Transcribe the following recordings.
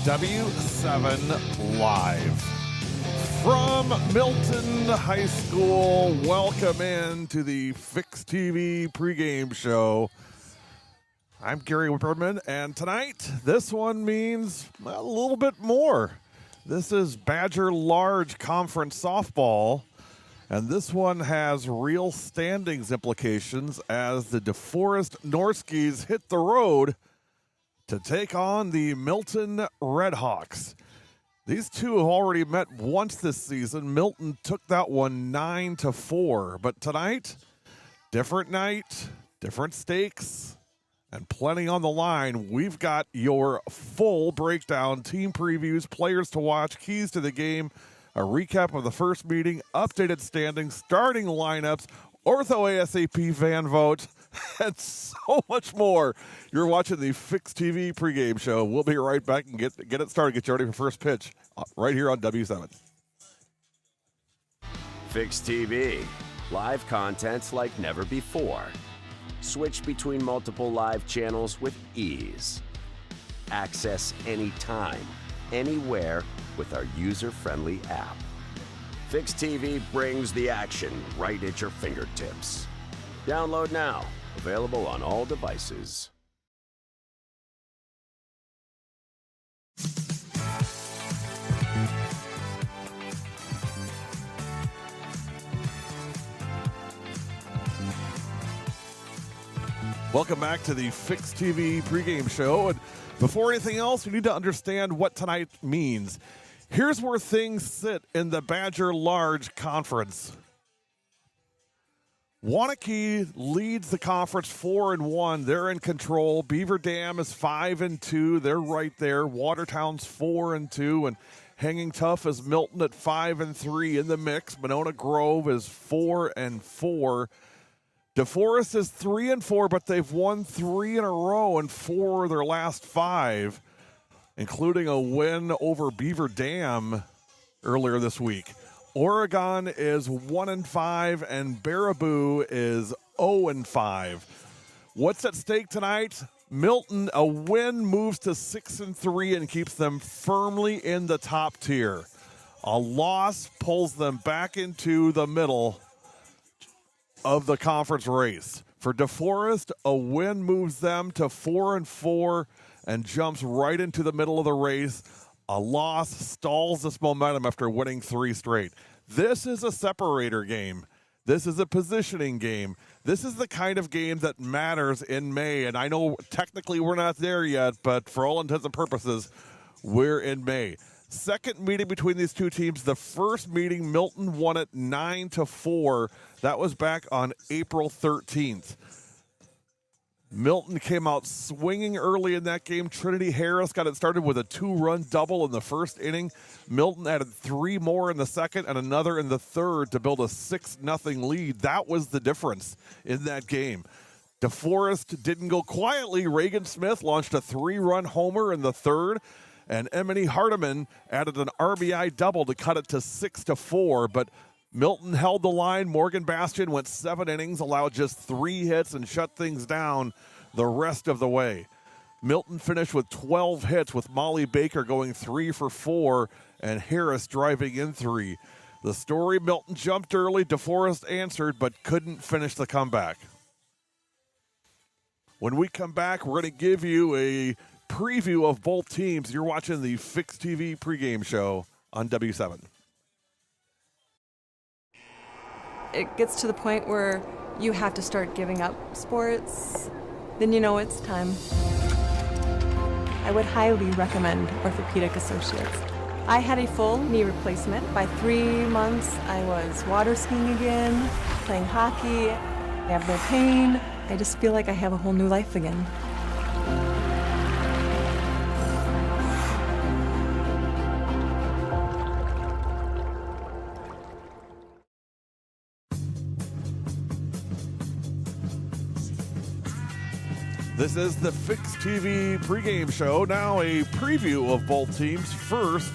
W7 Live from Milton High School. Welcome in to the Fix TV pregame show. I'm Gary Whipperman, and tonight this one means a little bit more. This is Badger Large Conference Softball, and this one has real standings implications as the Deforest Norskies hit the road to take on the Milton Redhawks. These two have already met once this season. Milton took that one 9-4. But tonight, different night, different stakes, and plenty on the line. We've got your full breakdown, team previews, players to watch, keys to the game, a recap of the first meeting, updated standings, starting lineups, Ortho ASAP fan vote, and so much more. You're watching the Fix TV pregame show. We'll be right back and get it started. Get you ready for first pitch right here on W7. Fix TV. Live content like never before. Switch between multiple live channels with ease. Access anytime, anywhere with our user-friendly app. Fix TV brings the action right at your fingertips. Download now. Available on all devices. Welcome back to the Fix TV pregame show. And before anything else, you need to understand what tonight means. Here's where things sit in the Badger Large Conference. Waunakee leads the conference 4-1. They're in control. Beaver Dam is 5-2. They're right there. Watertown's 4-2, and hanging tough is Milton at 5-3 in the mix. Monona Grove is 4-4. Deforest is 3-4, but they've won 3 in a row and 4 of their last 5, including a win over Beaver Dam earlier this week. Oregon is 1-5, and Baraboo is 0-5. What's at stake tonight? Milton, a win moves to 6-3 and keeps them firmly in the top tier. A loss pulls them back into the middle of the conference race. For Deforest, a win moves them to 4-4 and jumps right into the middle of the race. A loss stalls this momentum after winning 3 straight. This is a separator game. This is a positioning game. This is the kind of game that matters in May. And I know technically we're not there yet, but for all intents and purposes, we're in May. Second meeting between these two teams. The first meeting, Milton won it 9-4. That was back on April 13th. Milton came out swinging early in that game. Trinity Harris got it started with a 2-run double in the first inning. Milton added 3 more in the second and another in the third to build a 6-0 lead. That was the difference in that game. Deforest didn't go quietly. Reagan Smith launched a 3-run homer in the third, and Emily Hardiman added an RBI double to cut it to 6-4, but Milton held the line. Morgan Bastian went 7 innings, allowed just 3 hits, and shut things down the rest of the way. Milton finished with 12 hits, with Molly Baker going 3 for 4 and Harris driving in 3. The story, Milton jumped early. Deforest answered, but couldn't finish the comeback. When we come back, we're going to give you a preview of both teams. You're watching the Fix TV pregame show on W7. It gets to the point where you have to start giving up sports, then you know it's time. I would highly recommend Orthopedic Associates. I had a full knee replacement. By 3 months, I was water skiing again, playing hockey. I have no pain. I just feel like I have a whole new life again. This is the Fix TV pregame show. Now a preview of both teams. First,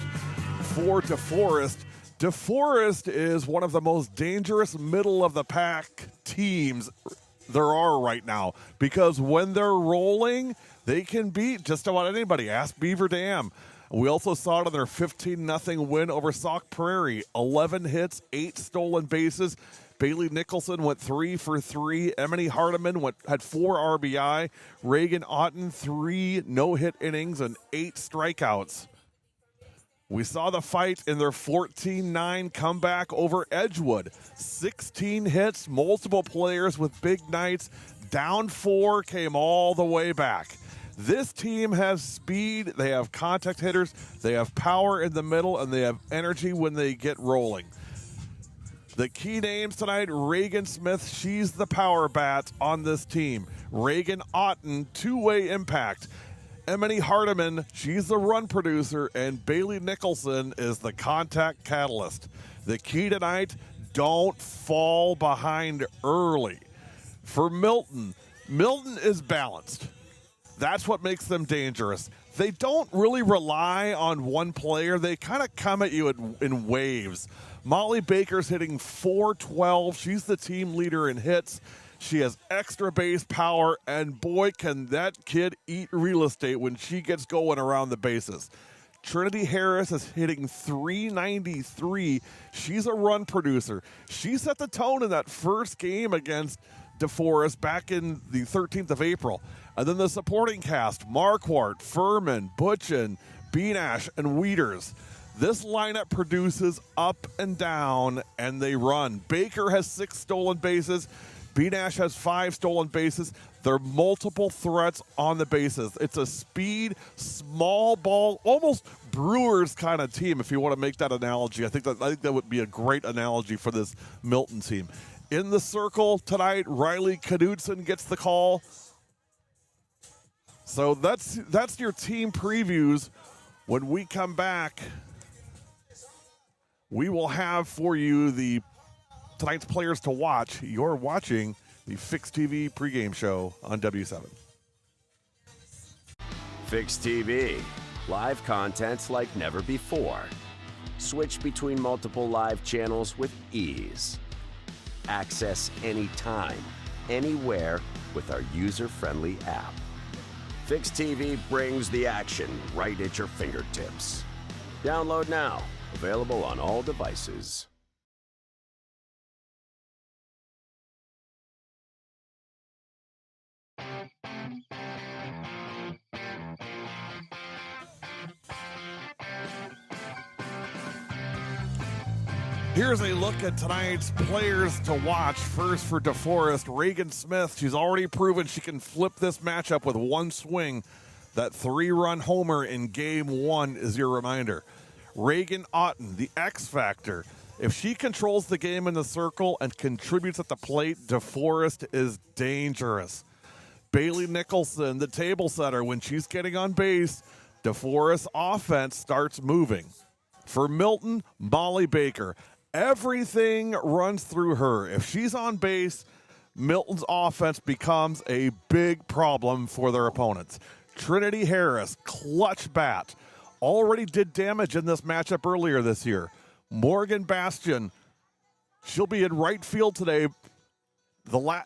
for Deforest. Deforest is one of the most dangerous middle-of-the-pack teams there are right now, because when they're rolling, they can beat just about anybody. Ask Beaver Dam. We also saw it in their 15-0 win over Sauk Prairie. 11 hits, 8 stolen bases. Bailey Nicholson went 3 for 3. Emily Hardiman had 4 RBI. Reagan Otten, 3 no-hit innings and 8 strikeouts. We saw the fight in their 14-9 comeback over Edgewood. 16 hits, multiple players with big nights. Down 4, came all the way back. This team has speed, they have contact hitters, they have power in the middle, and they have energy when they get rolling. The key names tonight, Reagan Smith, she's the power bat on this team. Reagan Otten, 2-way impact. Emily Hardiman, she's the run producer, and Bailey Nicholson is the contact catalyst. The key tonight, don't fall behind early. For Milton, Milton is balanced. That's what makes them dangerous. They don't really rely on one player. They kind of come at you in waves. Molly Baker's hitting .412. She's the team leader in hits. She has extra base power, and boy, can that kid eat real estate when she gets going around the bases. Trinity Harris is hitting .393. She's a run producer. She set the tone in that first game against Deforest back in the 13th of April. And then the supporting cast, Marquardt, Furman, Butchin, Beanash, and Wieters. This lineup produces up and down, and they run. Baker has 6 stolen bases. Beanash has 5 stolen bases. There are multiple threats on the bases. It's a speed, small ball, almost Brewers kind of team, if you want to make that analogy. I think that would be a great analogy for this Milton team. In the circle tonight, Riley Knudsen gets the call. So that's your team previews. When we come back, we will have for you tonight's players to watch. You're watching the Fix TV pregame show on W7. Fix TV. Live contents like never before. Switch between multiple live channels with ease. Access anytime, anywhere with our user-friendly app. Fix TV brings the action right at your fingertips. Download now. Available on all devices. Here's a look at tonight's players to watch. First for Deforest, Reagan Smith. She's already proven she can flip this matchup with one swing. That 3-run homer in game 1 is your reminder. Reagan Otten, the X factor. If she controls the game in the circle and contributes at the plate, Deforest is dangerous. Bailey Nicholson, the table setter. When she's getting on base, Deforest's offense starts moving. For Milton, Molly Baker. Everything runs through her. If she's on base, Milton's offense becomes a big problem for their opponents. Trinity Harris, clutch bat. Already did damage in this matchup earlier this year. Morgan Bastion, she'll be in right field today.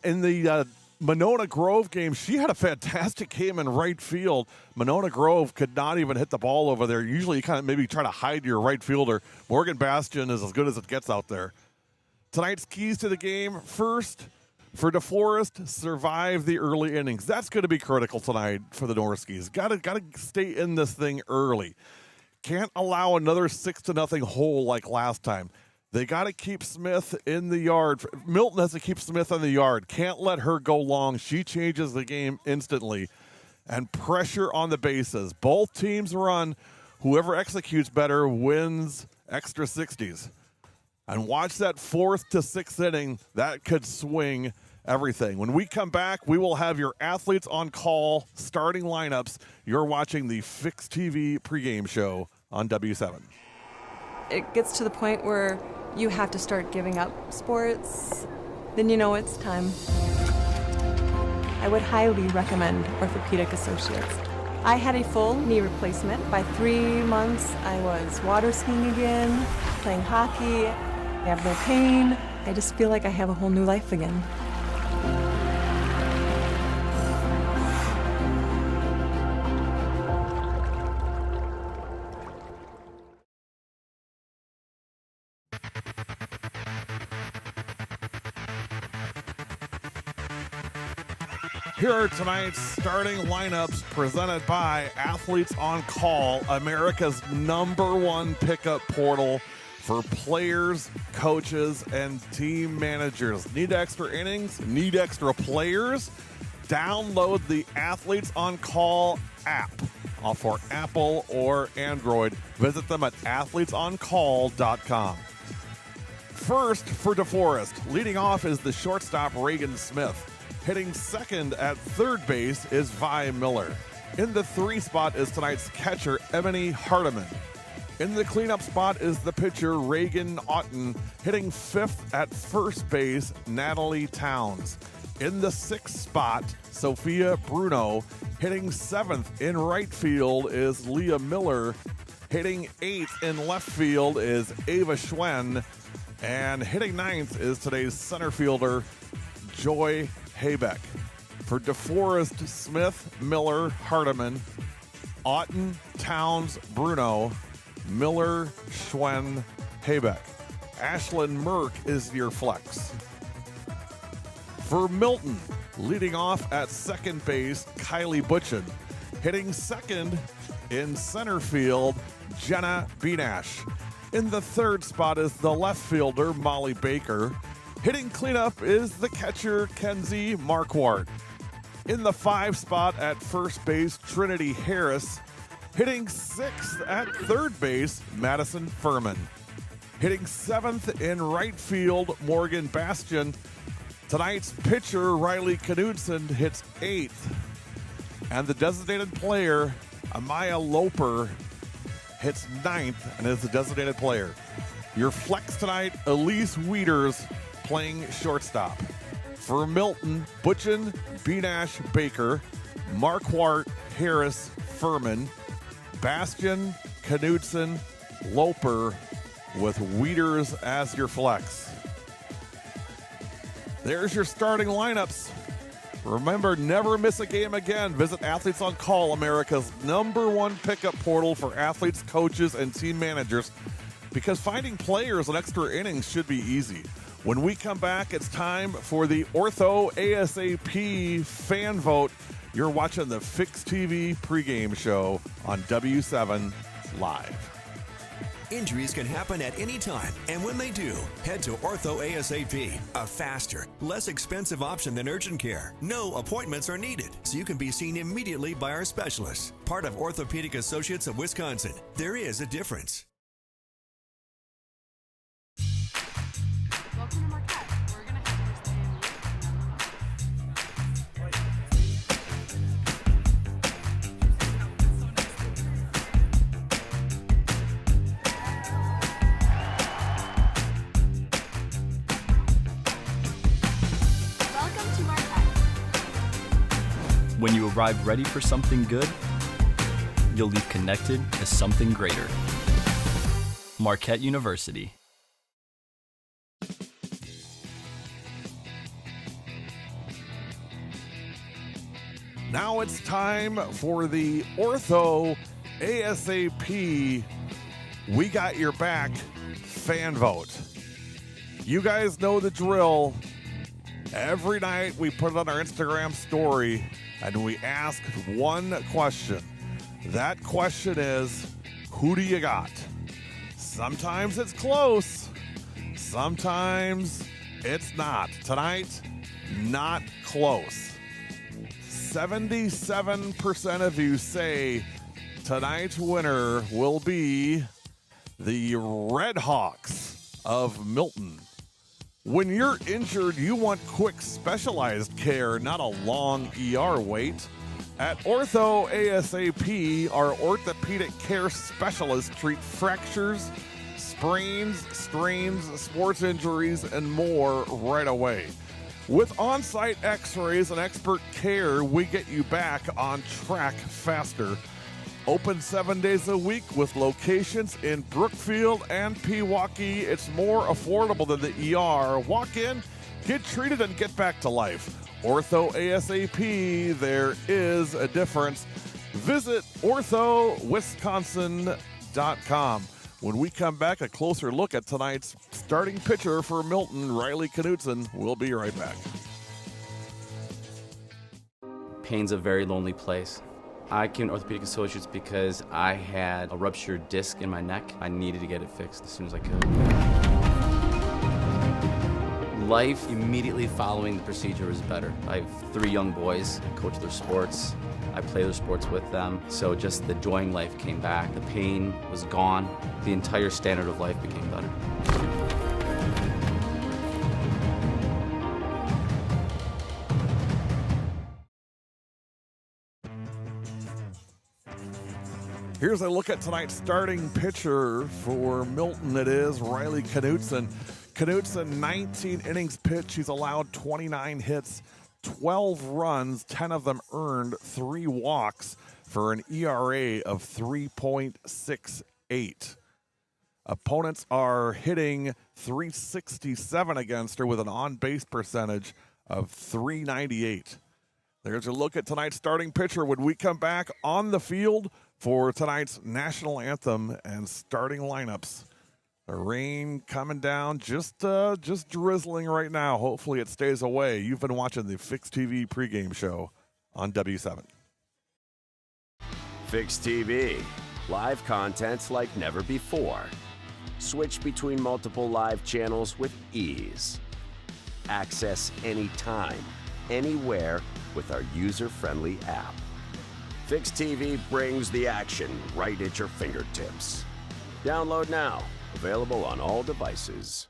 In the Monona Grove game, she had a fantastic game in right field. Monona Grove could not even hit the ball over there. Usually you kind of maybe try to hide your right fielder. Morgan Bastion is as good as it gets out there. Tonight's keys to the game. First, for Deforest, survive the early innings. That's going to be critical tonight for the Norskies. Got to stay in this thing early. Can't allow another 6-0 hole like last time. They got to keep Smith in the yard. Milton has to keep Smith in the yard. Can't let her go long. She changes the game instantly. And pressure on the bases. Both teams run. Whoever executes better wins extra 60s. And watch that 4th to 6th inning. That could swing everything. When we come back, we will have your athletes on call, starting lineups. You're watching the Fix TV pregame show on W7. It gets to the point where you have to start giving up sports, then you know it's time. I would highly recommend Orthopedic Associates. I had a full knee replacement. By 3 months, I was water skiing again, playing hockey. I have no pain. I just feel like I have a whole new life again. Here are tonight's starting lineups presented by Athletes on Call, America's #1 pickup portal for players, coaches, and team managers. Need extra innings? Need extra players? Download the Athletes on Call app for Apple or Android. Visit them at athletesoncall.com. First for Deforest, leading off is the shortstop Reagan Smith. Hitting second at third base is Vi Miller. In the 3 spot is tonight's catcher, Emily Hardiman. In the cleanup spot is the pitcher, Reagan Otten. Hitting 5th at first base, Natalie Towns. In the 6th spot, Sophia Bruno. Hitting 7th in right field is Leah Miller. Hitting 8th in left field is Ava Schwen. And hitting 9th is today's center fielder, Joy Haybeck. For Deforest, Smith, Miller, Hardiman, Otten, Towns, Bruno, Miller, Schwen, Haybeck. Ashlyn Merck is your flex. For Milton, leading off at second base, Kylie Butchin. Hitting second in center field, Jenna Benash. In the 3rd spot is the left fielder, Molly Baker. Hitting cleanup is the catcher, Kenzie Marquardt. In the 5 spot at first base, Trinity Harris. Hitting 6th at third base, Madison Furman. Hitting 7th in right field, Morgan Bastion. Tonight's pitcher, Riley Knudsen, hits 8th. And the designated player, Amaya Loper, hits 9th and is the designated player. Your flex tonight, Elise Wieters, playing shortstop. For Milton, Butchin, Benash, Baker, Marquardt, Harris, Furman, Bastian, Knudsen, Loper, with Wieters as your flex. There's your starting lineups. Remember, never miss a game again. Visit Athletes on Call, America's #1 pickup portal for athletes, coaches, and team managers, because finding players in extra innings should be easy. When we come back, it's time for the Ortho ASAP fan vote. You're watching the Fix TV pregame show on W7 Live. Injuries can happen at any time, and when they do, head to Ortho ASAP, a faster, less expensive option than urgent care. No appointments are needed, so you can be seen immediately by our specialists. Part of Orthopedic Associates of Wisconsin. There is a difference. Welcome to Marquette. We're going to have first day in Welcome to Marquette. When you arrive ready for something good, you'll leave connected to something greater. Marquette University. Now it's time for the Ortho ASAP We Got Your Back fan vote. You guys know the drill. Every night we put it on our Instagram story and we ask one question. That question is, who do you got? Sometimes it's close. Sometimes it's not. Tonight, not close. 77% of you say tonight's winner will be the Red Hawks of Milton. When you're injured, you want quick, specialized care, not a long ER wait. At Ortho ASAP, our orthopedic care specialists treat fractures, sprains, strains, sports injuries, and more right away. With on-site x-rays and expert care, we get you back on track faster. Open 7 days a week with locations in Brookfield and Pewaukee. It's more affordable than the ER. Walk in, get treated, and get back to life. Ortho ASAP, there is a difference. Visit orthowisconsin.com. When we come back, a closer look at tonight's starting pitcher for Milton, Riley Knudsen. We'll be right back. Pain's a very lonely place. I came to Orthopedic Associates because I had a ruptured disc in my neck. I needed to get it fixed as soon as I could. Life immediately following the procedure was better. I have 3 young boys. I coach their sports. I play their sports with them. So just the joy in life came back. The pain was gone. The entire standard of life became better. Here's a look at tonight's starting pitcher for Milton. It is Riley Knudsen. Knudsen, 19 innings pitched. He's allowed 29 hits, 12 runs, 10 of them earned, 3 walks for an ERA of 3.68. Opponents are hitting .367 against her with an on-base percentage of .398. There's a look at tonight's starting pitcher when we come back on the field for tonight's national anthem and starting lineups. The rain coming down, just drizzling right now. Hopefully it stays away. You've been watching the Fix TV pregame show on W7. Fix TV. Live contents like never before. Switch between multiple live channels with ease. Access anytime, anywhere with our user-friendly app. Fix TV brings the action right at your fingertips. Download now. Available on all devices.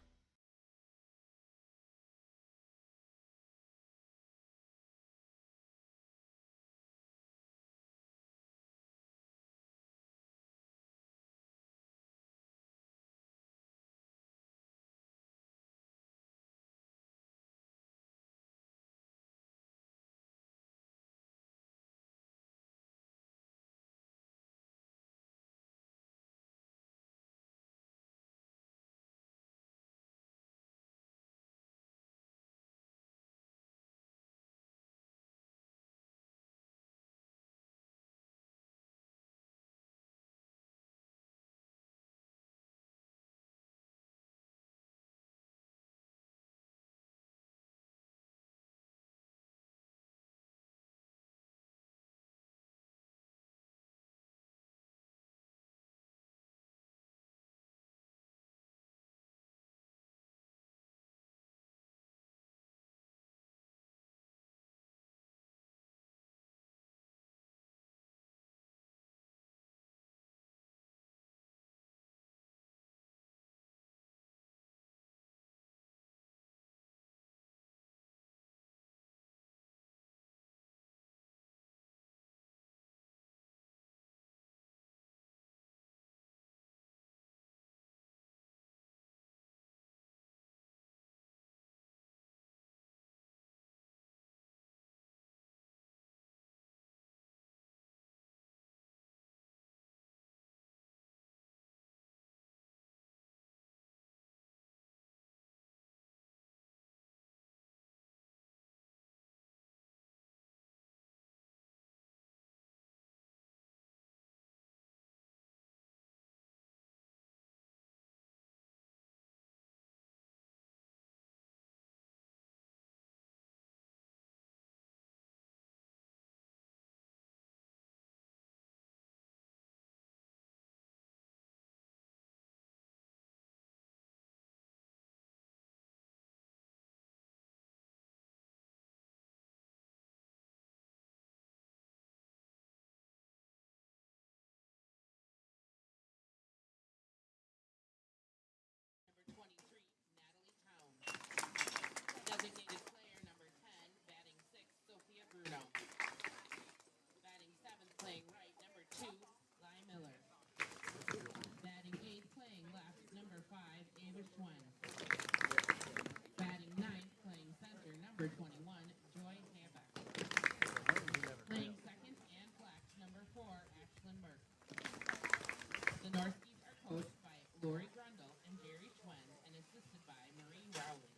Norskies are coached by Lori Grundle and Jerry Schwen and assisted by Marie Rowley.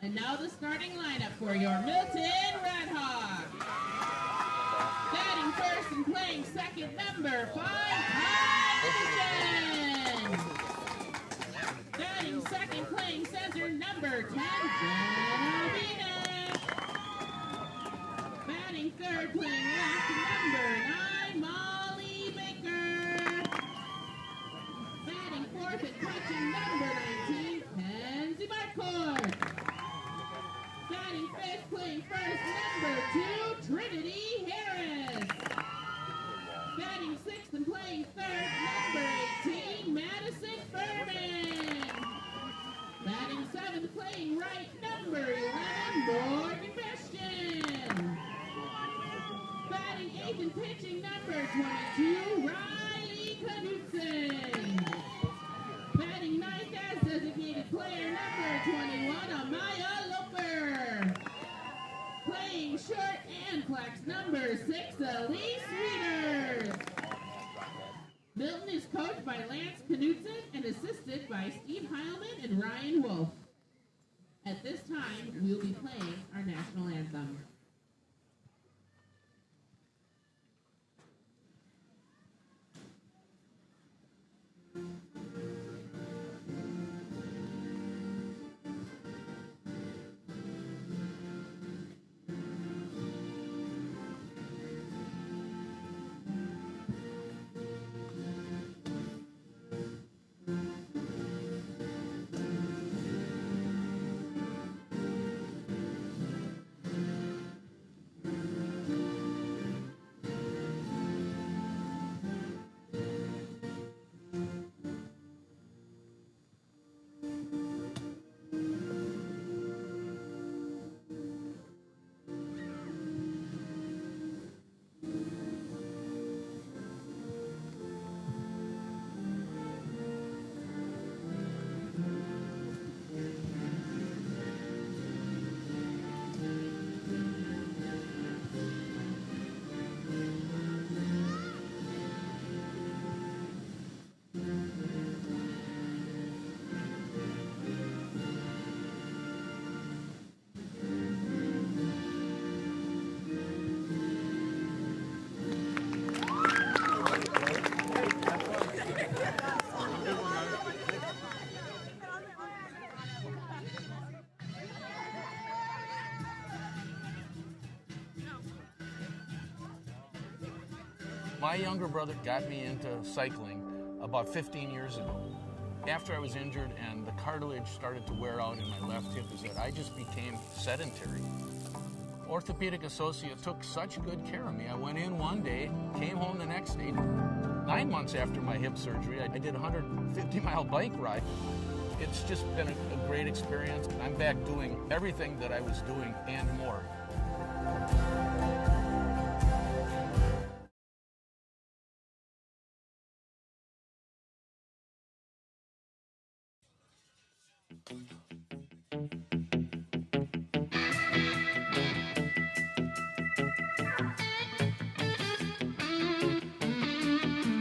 And now the starting lineup for your Milton Redhawks. Batting first and playing second, number 5, Hydrogen. Batting second, playing center, number 10, Jenna Venus. Batting third, playing left, number 9, Molly Baker. Batting fourth and catching, number 19, Kenzie Marcourt. Batting fifth, playing first, number 2, Trinity Harris. Batting sixth and playing third, number 18, Madison Furman. Batting seventh, playing right, number 11, Morgan Christian. Batting eighth and pitching, number 22, Riley Knudsen. Batting ninth as designated player, number 21, Amaya Loper. Playing short and flex, number 6, Elise Readers. Milton is coached by Lance Knudsen and assisted by Steve Heilman and Ryan Wolf. At this time, we will be playing our national anthem. My younger brother got me into cycling about 15 years ago. After I was injured and the cartilage started to wear out in my left hip, is that I just became sedentary. Orthopedic associate took such good care of me. I went in one day, came home the next day. 9 months after my hip surgery, I did a 150-mile bike ride. It's just been a great experience. I'm back doing everything that I was doing and more.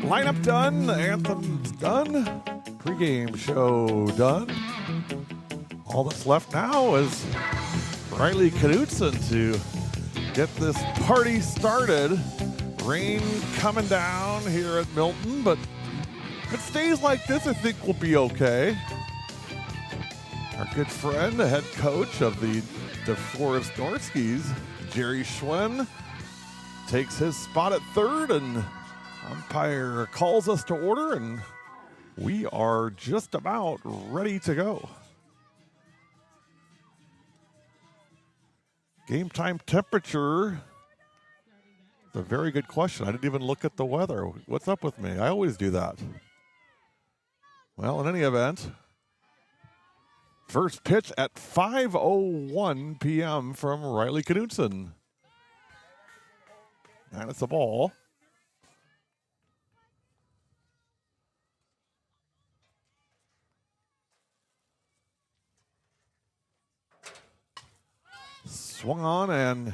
Lineup done, anthem's done, pregame show done. All that's left now is Riley Knudsen to get this party started. Rain coming down here at Milton, but if it stays like this, I think we'll be okay. Our good friend, the head coach of the Deforest Norskies, Jerry Schwen, takes his spot at third, and umpire calls us to order, and we are just about ready to go. Game time temperature. It's a very good question. I didn't even look at the weather. What's up with me? I always do that. Well, in any event, first pitch at 5:01 p.m. from Riley Knudsen. And it's a ball. Swung on and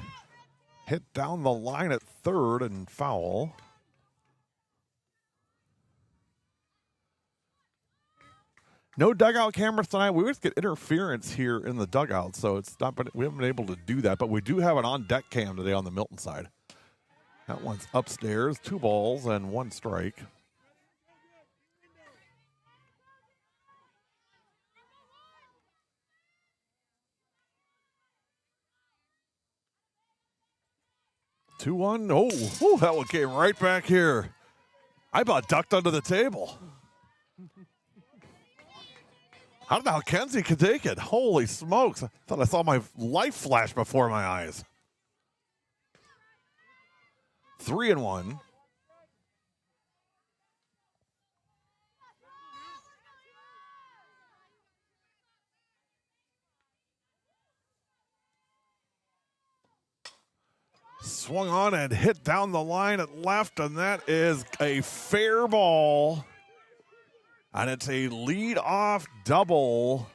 hit down the line at third and foul. No dugout cameras tonight. We always get interference here in the dugout, so it's not. We haven't been able to do that, but we do have an on-deck cam today on the Milton side. That one's upstairs. 2 balls and 1 strike. Two one. Oh, that one came right back here. I about ducked under the table. I don't know how Kenzie could take it. Holy smokes. I thought I saw my life flash before my eyes. 3-1. Swung on and hit down the line at left, and that is a fair ball. And it's a lead-off double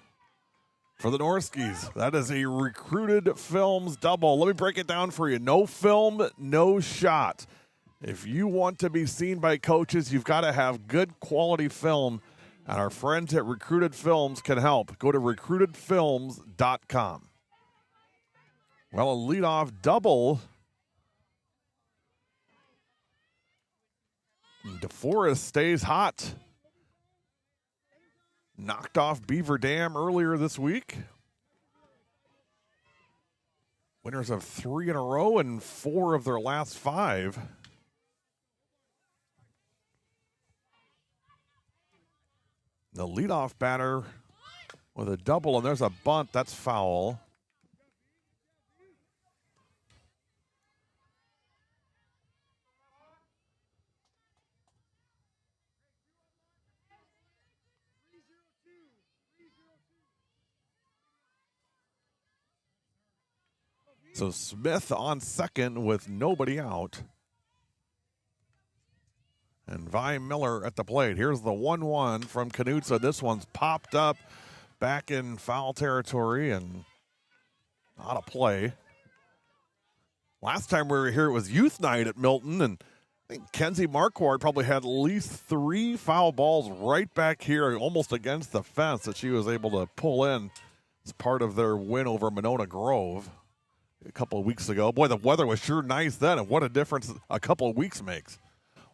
for the Norskies. That is a Recruited Films double. Let me break it down for you. No film, no shot. If you want to be seen by coaches, you've got to have good quality film, and our friends at Recruited Films can help. Go to recruitedfilms.com. Well, a lead-off double. Deforest stays hot. Knocked off Beaver Dam earlier this week. Winners of 3 in a row and 4 of their last 5. The leadoff batter with a double, and there's a bunt. That's foul. So Smith on second with nobody out. And Vi Miller at the plate. Here's the 1-1 from Knutson. This one's popped up back in foul territory and out of play. Last time we were here, it was youth night at Milton, and I think Kenzie Marquardt probably had at least 3 foul balls right back here, almost against the fence, that she was able to pull in as part of their win over Monona Grove a couple of weeks ago. Boy, the weather was sure nice then, and what a difference a couple of weeks makes.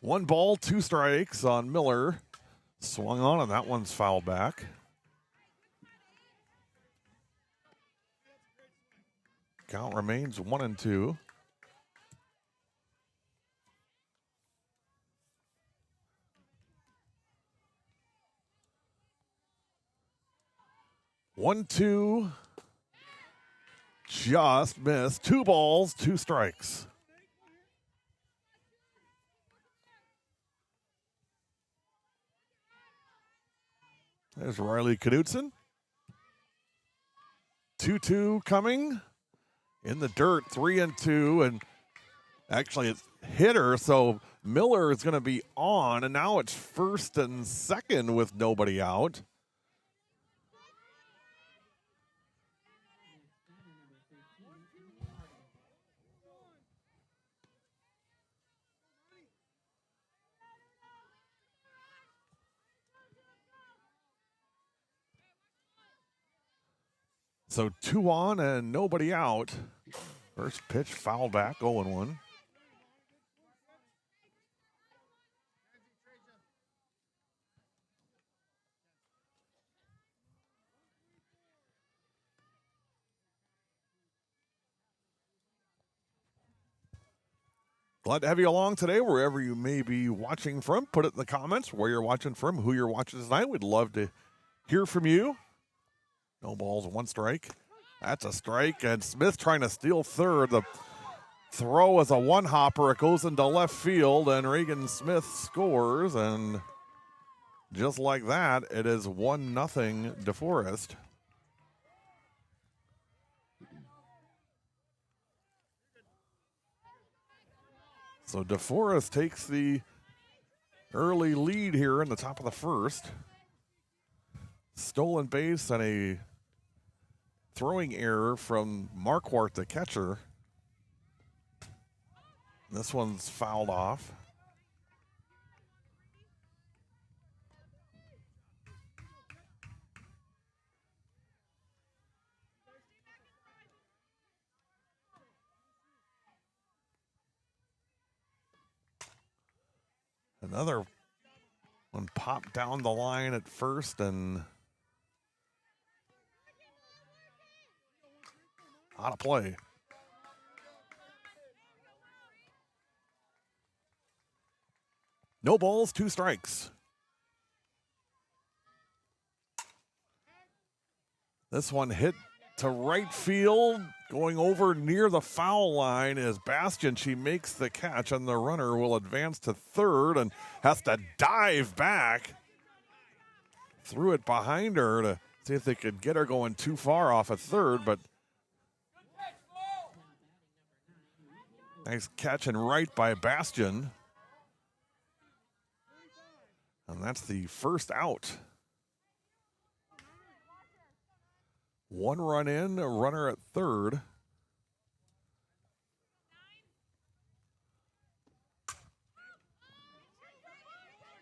1 ball, 2 strikes on Miller. Swung on, and that one's fouled back. Count remains 1-2. One, 2. Just missed. 2 balls, 2 strikes. There's Riley Knutson. 2-2 coming. In the dirt, 3-2. And actually it's hitter, so Miller is going to be on. And now it's first and second with nobody out. So 2 on and nobody out. First pitch foul back, 0-1. Glad to have you along today, wherever you may be watching from. Put it in the comments where you're watching from, who you're watching tonight. We'd love to hear from you. No balls, 1 strike. That's a strike, and Smith trying to steal third. The throw is a 1-hopper. It goes into left field, and Reagan Smith scores, and just like that, it is 1-0 Deforest. So Deforest takes the early lead here in the top of the first. Stolen base and a throwing error from Marquardt, the catcher. This one's fouled off. Another one popped down the line at first and out of play. No balls, 2 strikes. This one hit to right field, going over near the foul line is Bastion. She makes the catch, and the runner will advance to third and has to dive back. Threw it behind her to see if they could get her going too far off at third, but nice catch and right by Bastion. And that's the first out. 1 run in, a runner at third.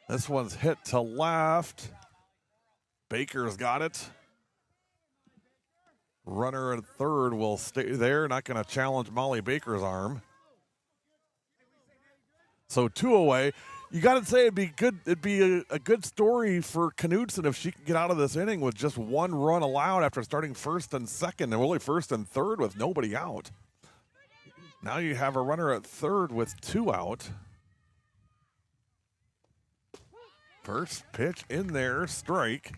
This one's hit to left. Baker's got it. Runner at third will stay there, not going to challenge Molly Baker's arm. So 2 away. You got to say it'd be good. It'd be a good story for Knudsen if she could get out of this inning with just 1 run allowed after starting first and second, and really first and third with nobody out. Now you have a runner at third with 2 out. First pitch in there, strike.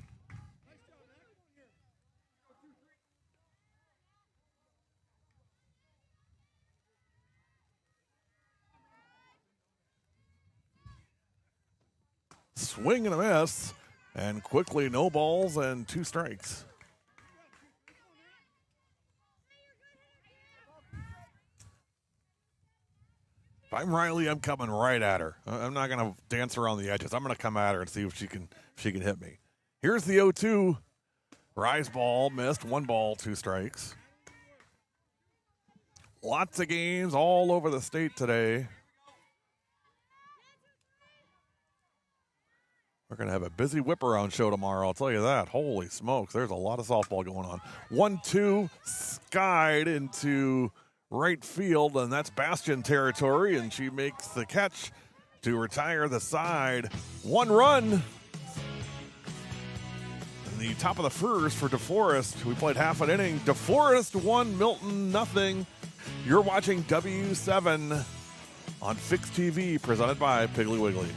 Swing and a miss, and quickly no balls and 2 strikes. If I'm Riley, I'm coming right at her. I'm not going to dance around the edges. I'm going to come at her and see if she can hit me. Here's the 0-2. Rise ball missed. 1 ball, 2 strikes. Lots of games all over the state today. We're going to have a busy whip-around show tomorrow, I'll tell you that. Holy smokes, there's a lot of softball going on. 1-2, skied into right field, and that's Bastion territory, and she makes the catch to retire the side. 1 run. In the top of the first for Deforest. We played half an inning. Deforest 1, Milton nothing. You're watching W7 on Fix TV, presented by Piggly Wiggly.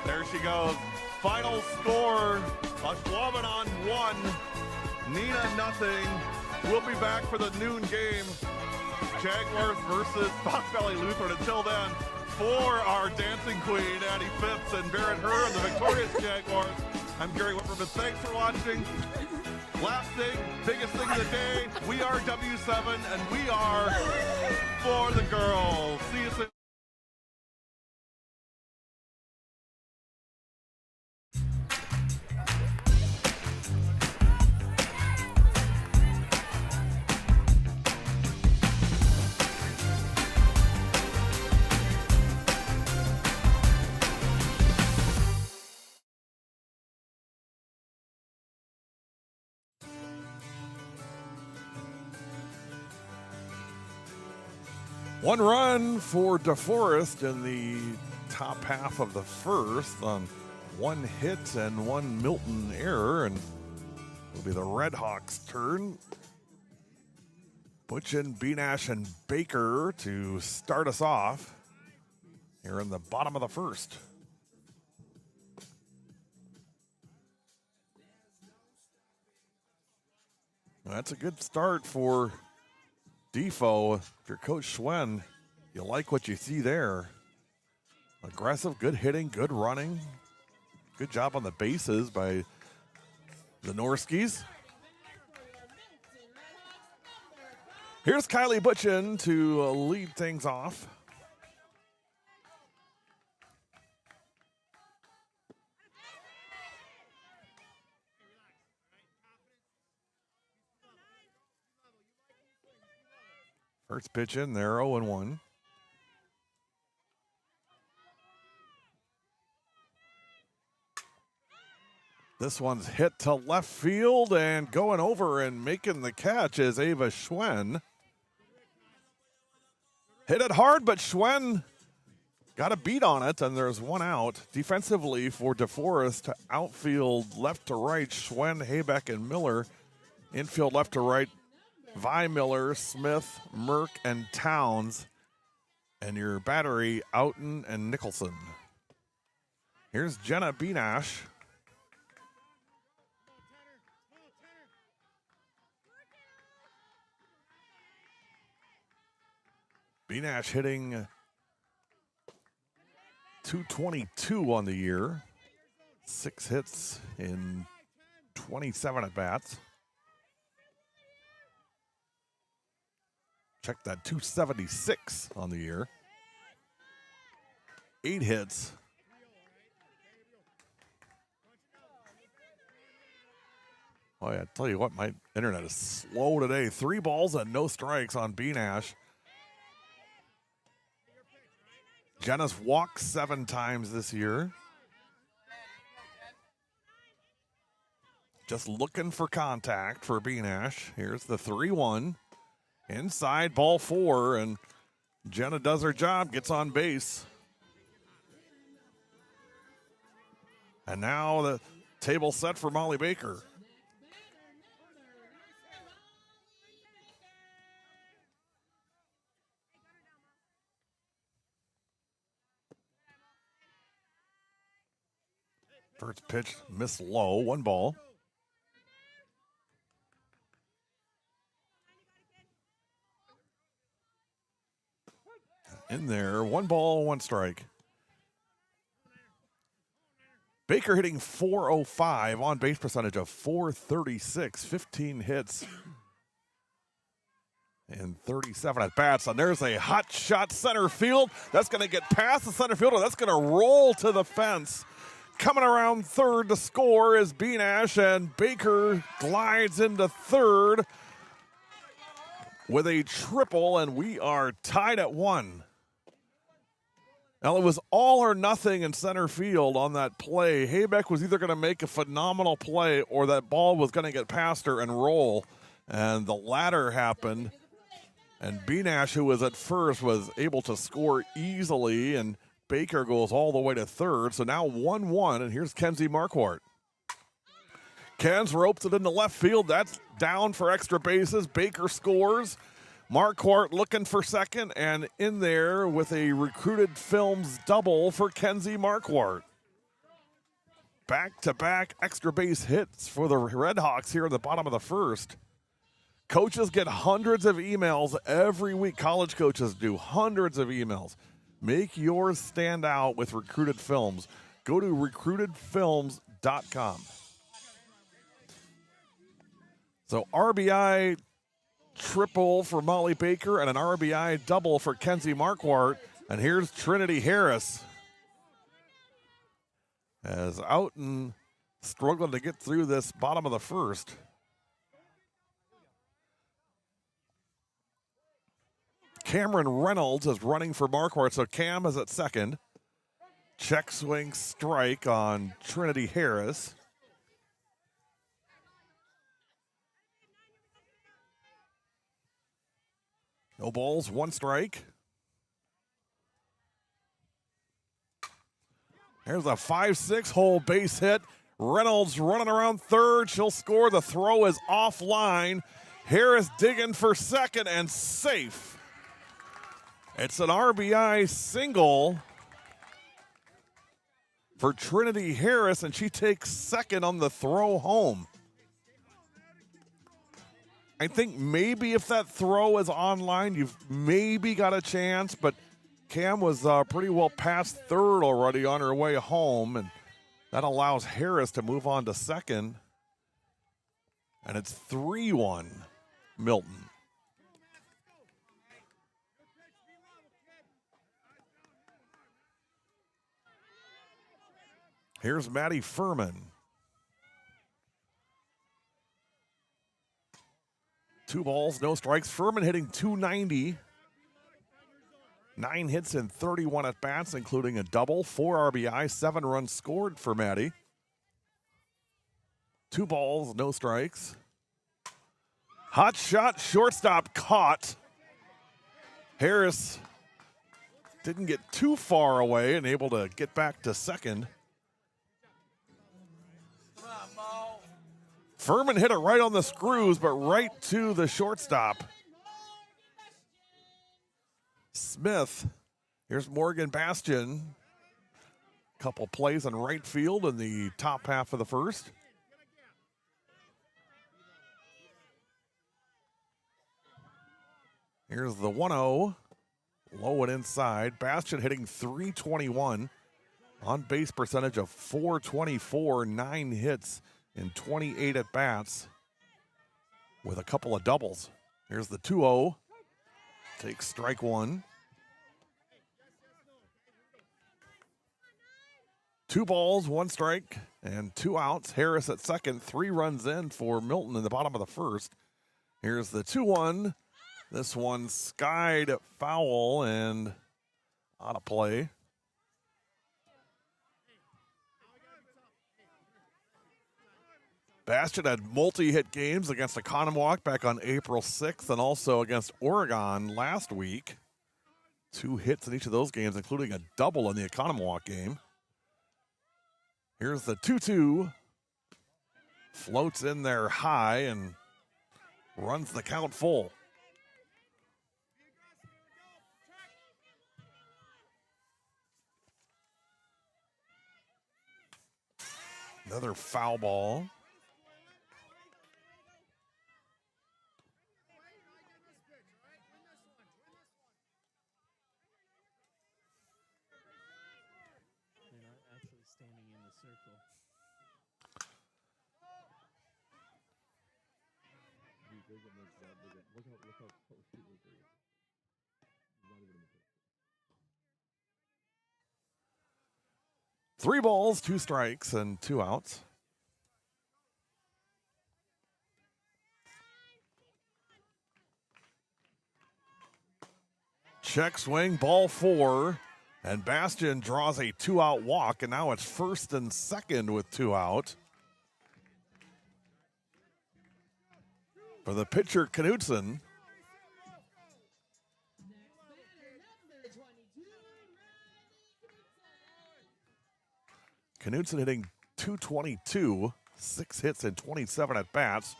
There she goes. Final score, Ashwaubenon 1, Neenah nothing. We'll be back for the noon game. Jaguars versus Fox Valley Lutheran. Until then, for our dancing queen, Addie Phipps and Barrett Herr and the victorious Jaguars, I'm Gary Whipperman. Thanks for watching. Last thing, biggest thing of the day, we are W7 and we are for the girls. See you soon. One run for Deforest in the top half of the first on 1 hit and 1 Milton error, and it'll be the Red Hawks' turn. Butchin, Benash, and Baker to start us off here in the bottom of the first. Well, that's a good start for Defo. If you're Coach Schwen, you like what you see there. Aggressive, good hitting, good running. Good job on the bases by the Norskis. Here's Kylie Butchin to lead things off. First pitch in there, 0-1. This one's hit to left field, and going over and making the catch is Ava Schwen. Hit it hard, but Schwen got a beat on it, and there's one out. Defensively for Deforest, outfield left to right, Schwen, Haybeck, and Miller. Infield left to right, Vi, Miller, Smith, Merck, and Towns. And your battery, Outen and Nicholson. Here's Jenna Benash. Benash hitting .222 on the year. 6 hits in 27 at-bats. Check that, .276 on the year. 8 hits. Oh, yeah, I tell you what, my internet is slow today. 3 balls and no strikes on Benash. Jenna's walked 7 times this year. Just looking for contact for Benash. Here's the 3-1. Inside, ball 4, and Jenna does her job, gets on base. And now the table set for Molly Baker. First pitch missed low, 1 ball. In there, 1 ball, 1 strike. Baker hitting .405, on base percentage of .436, 15 hits and 37 at bats. And there's a hot shot center field. That's going to get past the center fielder. That's going to roll to the fence. Coming around third to score is Benash, and Baker glides into third with a triple, and we are tied at 1. Now, it was all or nothing in center field on that play. Haybeck was either going to make a phenomenal play or that ball was going to get past her and roll. And the latter happened. And Benash, who was at first, was able to score easily. And Baker goes all the way to third. So now 1-1. And here's Kenzie Marquardt. Ken's ropes it into left field. That's down for extra bases. Baker scores. Marquardt looking for second, and in there with a Recruited Films double for Kenzie Marquardt. Back-to-back extra base hits for the Redhawks here in the bottom of the first. Coaches get hundreds of emails every week. College coaches do hundreds of emails. Make yours stand out with Recruited Films. Go to recruitedfilms.com. So RBI triple for Molly Baker and an RBI double for Kenzie Marquardt. And here's Trinity Harris. As Outen struggling to get through this bottom of the first. Cameron Reynolds is running for Marquardt, so Cam is at second. Check swing strike on Trinity Harris. No balls, 1 strike. Here's a 5-6 hole base hit. Reynolds running around third. She'll score. The throw is offline. Harris digging for second and safe. It's an RBI single for Trinity Harris, and she takes second on the throw home. I think maybe if that throw is online, you've maybe got a chance, but Cam was pretty well past third already on her way home, and that allows Harris to move on to second. And it's 3-1 Milton. Here's Maddie Furman. 2 balls, no strikes. Furman hitting .290. 9 hits and 31 at-bats, including a double, 4 RBI, 7 runs scored for Maddie. 2 balls, no strikes. Hot shot, shortstop caught. Harris didn't get too far away and able to get back to second. Furman hit it right on the screws, but right to the shortstop. Smith, here's Morgan Bastion. Couple plays in right field in the top half of the first. Here's the 1-0. Low and inside. Bastion hitting .321. On base percentage of .424. 9 hits in 28 at bats with a couple of doubles. Here's the 2-0. Takes strike one. 2 balls, 1 strike, and 2 outs. Harris at second, 3 runs in for Milton in the bottom of the first. Here's the 2-1. This one skied foul and out of play. Bastion had multi-hit games against Economwalk back on April 6th and also against Oregon last week. 2 hits in each of those games, including a double in the Economwalk game. Here's the 2-2. Floats in there high and runs the count full. Another foul ball. Three balls, 2 strikes, and 2 outs. Check swing, ball 4, and Bastion draws a 2-out walk, and now it's first and second with 2 out. For the pitcher, Knudsen. Knudsen hitting .222, 6 hits and 27 at bats.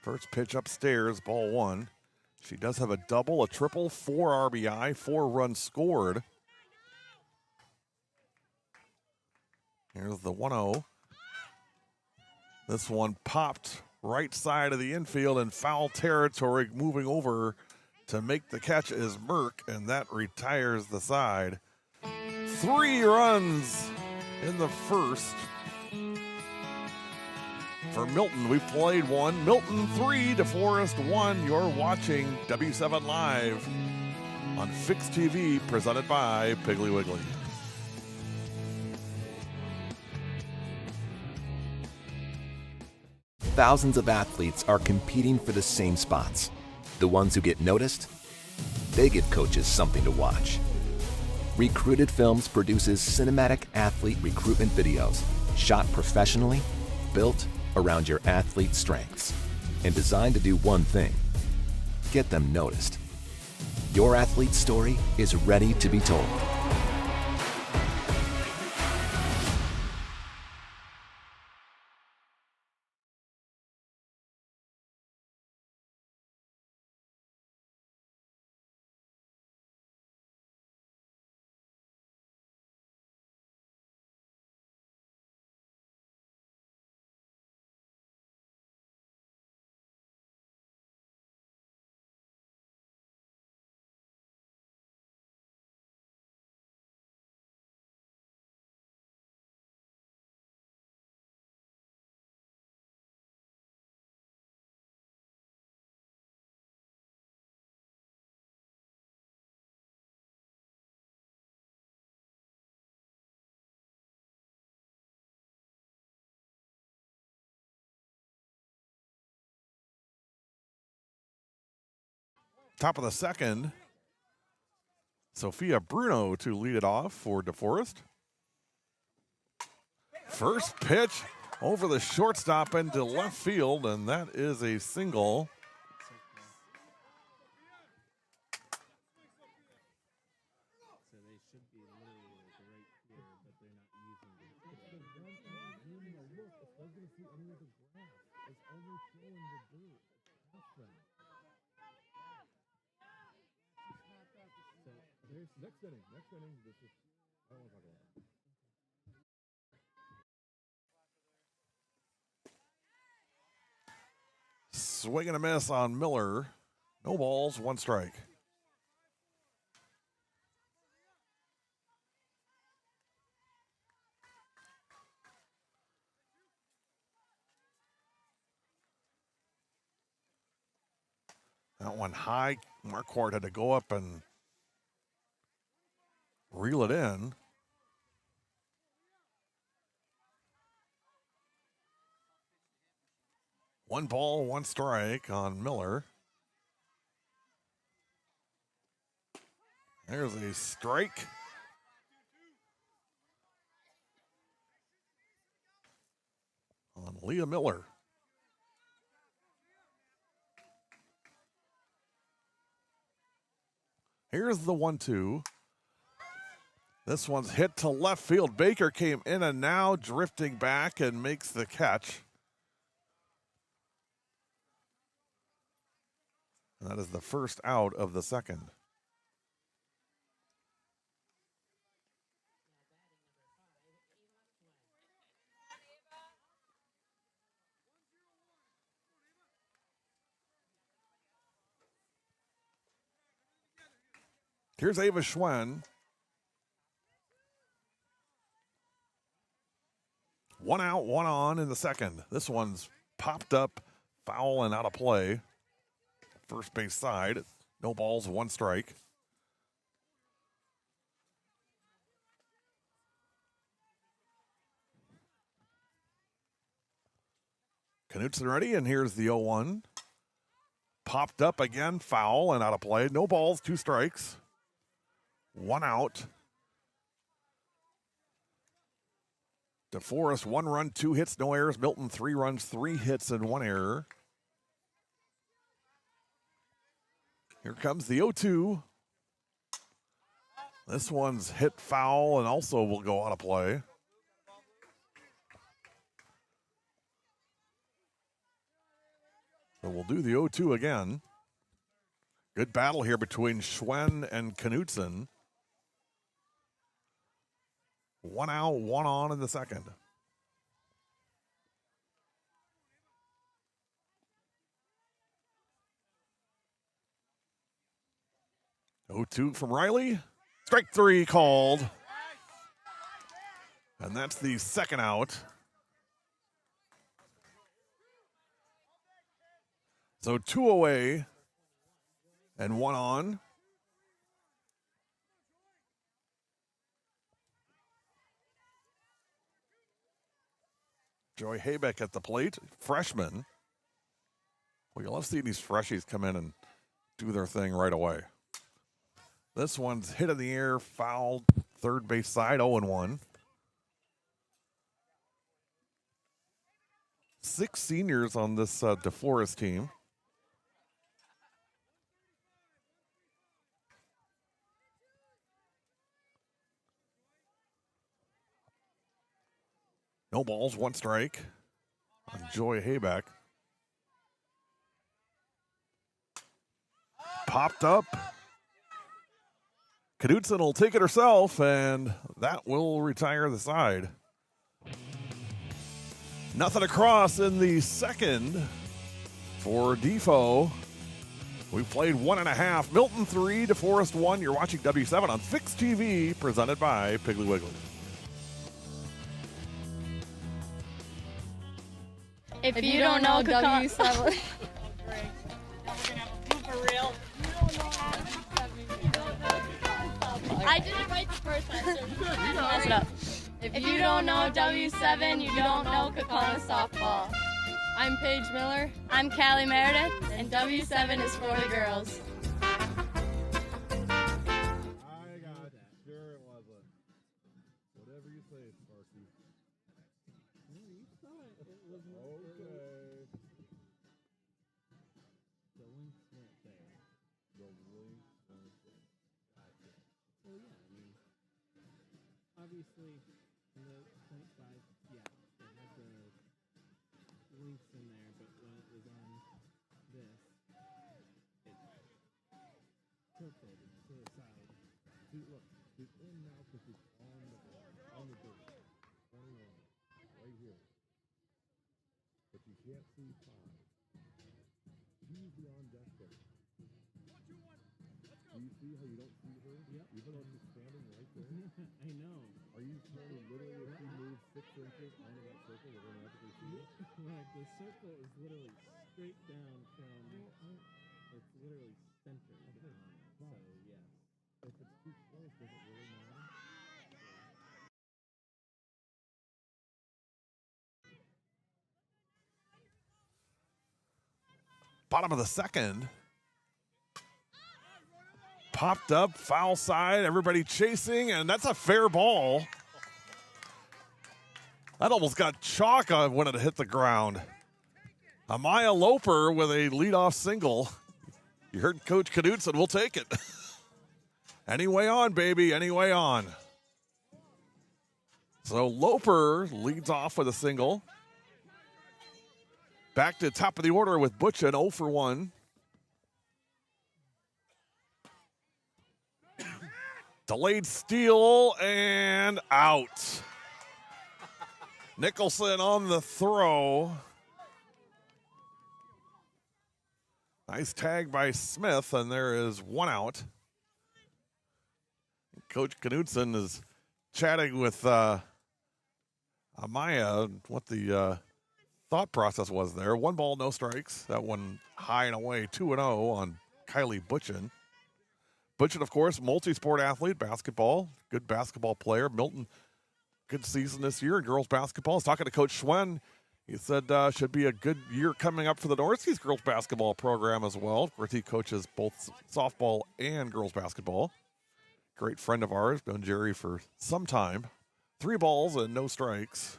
First pitch upstairs, ball 1. She does have a double, a triple, 4 RBI, 4 runs scored. Here's the 1-0. This one popped right side of the infield in foul territory. Moving over to make the catch is Merck, and that retires the side. 3 runs in the first. For Milton, we've played 1. Milton 3, Deforest 1. You're watching W7 Live on Fix TV, presented by Piggly Wiggly. Thousands of athletes are competing for the same spots. The ones who get noticed, they give coaches something to watch. Recruited Films produces cinematic athlete recruitment videos, shot professionally, built around your athlete's strengths, and designed to do one thing: get them noticed. Your athlete's story is ready to be told. Top of the second, Sophia Bruno to lead it off for Deforest. First pitch over the shortstop into left field, and that is a single. they should be literally like right here, but they're not using it. It's the one thing you know, look, it doesn't see any of the grass. It's only showing the dirt. It's nothing. So there's next inning. This is I don't want to talk about it. Swing and a miss on Miller. No balls, 1 strike. That one high. Marquardt had to go up and reel it in. One ball, 1 strike on Miller. There's a strike. On Leah Miller. Here's the 1-2. This one's hit to left field. Baker came in and now drifting back and makes the catch. And that is the first out of the second. Here's Ava Schwen. 1 out, 1 on in the second. This one's popped up, foul and out of play. First base side. No balls, 1 strike. Knutson ready, and here's the 0-1. Popped up again, foul and out of play. No balls, 2 strikes. 1 out. Deforest, 1 run, 2 hits, no errors. Milton, 3 runs, 3 hits, and 1 error. Here comes the 0-2. This one's hit foul and also will go out of play. So we'll do the 0-2 again. Good battle here between Schwen and Knutson. 1 out, 1 on in the second. Oh, 2 from Riley. Strike 3 called. And that's the second out. So 2 away and 1 on. Joy Haybeck at the plate, freshman. Well, you love seeing these freshies come in and do their thing right away. This one's hit in the air, fouled, third base side, 0-1. 6 seniors on this Deforest team. No balls, 1 strike on Joy Haybeck. Popped up. Knutson will take it herself, and that will retire the side. Nothing across in the second for Defo. We played 1.5. Milton 3, Deforest 1. You're watching W7 on Fix TV, presented by Piggly Wiggly. If you don't know W7. For real. I did it right the first time, so mess it up. If you don't know W7, you don't know Kakana softball. I'm Paige Miller. I'm Callie Meredith, and W7 is for the girls. I got that. Sure it wasn't. Whatever you say, Sparky. No, you saw it. It was okay. The links weren't there. The links weren't there. Gotcha. Well, yeah, I mean, obviously, in the point five, yeah, it had the links in there, but when it was on this, it tilted to the side. See, look, the in now push is on the dirt. 21, right here. But you can't see 5. He's the on-deck player. Do you see how you don't see her? Yep. Even though she's standing right there? I know. Are you saying literally if you move 6 inches onto that circle, we're going to automatically see it? Right. The circle is literally straight down from... It's literally centered on it. So, yes. If it's too close, does it really matter? Bottom of the second. Popped up, foul side, everybody chasing, and that's a fair ball. That almost got chalk on when it hit the ground. Amaya Loper with a leadoff single. You heard Coach Knudsen, we'll take it. Anyway on, baby, anyway on. So Loper leads off with a single. Back to top of the order with Butchin, 0 for 1. Delayed steal and out. Nicholson on the throw. Nice tag by Smith, and there is 1 out. Coach Knudsen is chatting with Amaya what the thought process was there. 1 ball, no strikes. That one high and away, 2-0 on Kylie Butchin. Butchin, of course, multi-sport athlete, basketball, good basketball player. Milton, good season this year in girls basketball. I was talking to Coach Schwen. He said should be a good year coming up for the Northeast girls basketball program as well. Of course, he coaches both softball and girls basketball. Great friend of ours, known Jerry for some time. 3 balls and no strikes.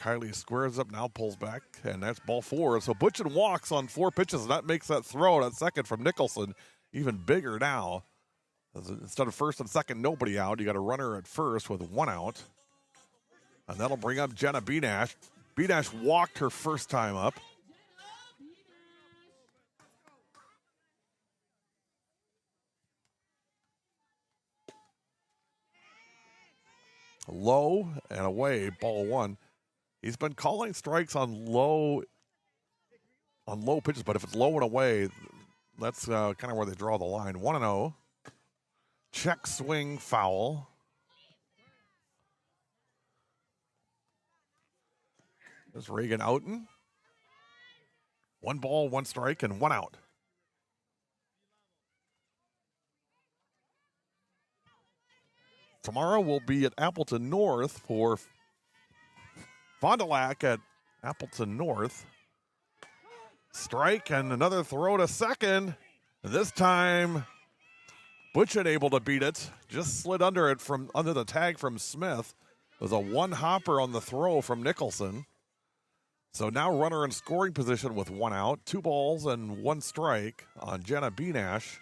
Kylie squares up, now pulls back, and that's ball 4. So Butchin walks on 4 pitches, and that makes that throw, that second from Nicholson, even bigger now. Instead of first and second, nobody out. You got a runner at first with 1 out. And that'll bring up Jenna Benash. Benash walked her first time up. Low and away, ball 1. He's been calling strikes on low pitches, but if it's low and away, that's kind of where they draw the line. 1-0. Check swing foul. There's Reagan Outen. 1 ball, 1 strike, and 1 out. Tomorrow we'll be at Appleton North for Fond du Lac at Appleton North. Strike and another throw to second. This time, Butchin able to beat it. Just slid under it from under the tag from Smith. It was a 1-hopper on the throw from Nicholson. So now runner in scoring position with 1 out, 2 balls and 1 strike on Jenna Benash.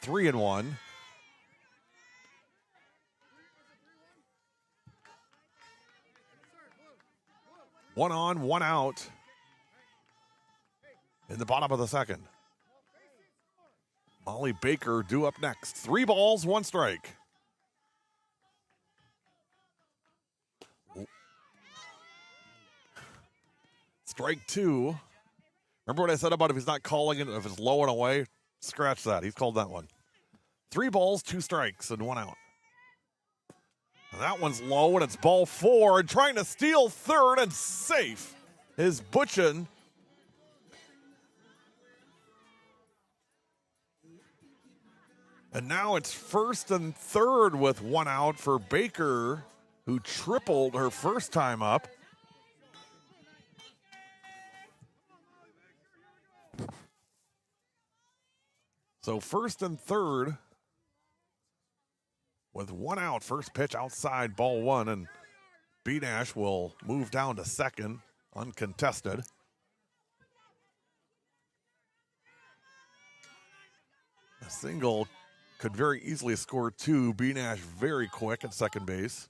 3-1. One on, 1 out in the bottom of the second. Molly Baker due up next. 3 balls, 1 strike. Strike 2. Remember what I said about if he's not calling it, if it's low and away? Scratch that. He's called that one. 3 balls, 2 strikes, and 1 out. And that one's low, and it's ball 4. And trying to steal third and safe is Butchin. And now it's first and third with 1 out for Baker, who tripled her first time up. So first and third with 1 out. First pitch outside, ball 1, and Benash will move down to second, uncontested. A single could very easily score 2. B. Nash very quick at second base.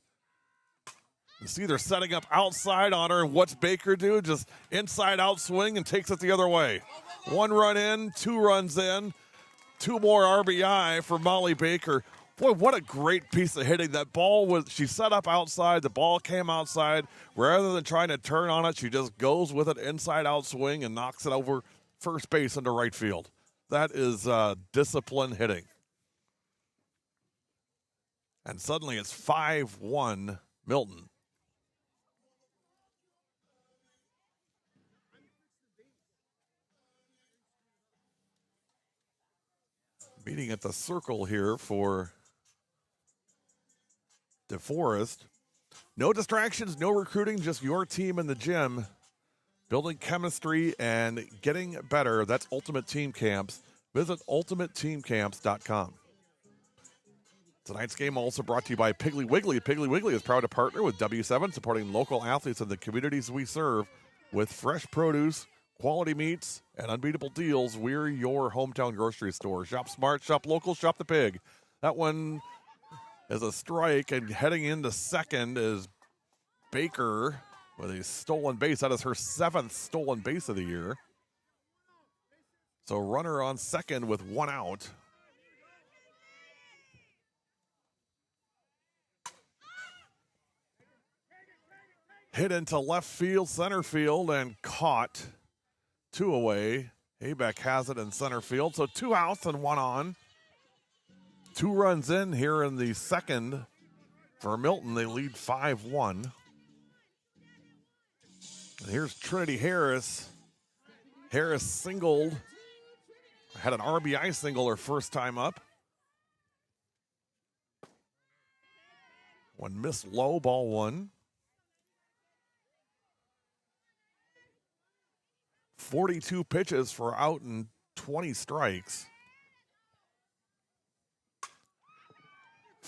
You see they're setting up outside on her, and what's Baker do? Just inside out swing and takes it the other way. 1 run in, 2 runs in, 2 more RBI for Molly Baker. Boy, what a great piece of hitting. That ball was, she set up outside, the ball came outside. Rather than trying to turn on it, she just goes with it inside out swing and knocks it over first base into right field. That is disciplined hitting. And suddenly it's 5-1 Milton. Meeting at the circle here for Deforest. No distractions, no recruiting, just your team in the gym. Building chemistry and getting better. That's Ultimate Team Camps. Visit ultimateteamcamps.com. Tonight's game also brought to you by Piggly Wiggly. Piggly Wiggly is proud to partner with W7, supporting local athletes in the communities we serve with fresh produce, quality meats, and unbeatable deals. We're your hometown grocery store. Shop smart, shop local, shop the pig. That one is a strike, and heading into second is Baker with a stolen base. That is her 7th stolen base of the year. So runner on second with 1 out. Hit into left field, center field, and caught. 2 away. Haybeck has it in center field. So 2 outs and 1 on. 2 runs in here in the second for Milton. They lead 5-1. And here's Trinity Harris. Harris singled. Had an RBI single her first time up. One missed low, ball 1. 42 pitches for out and 20 strikes.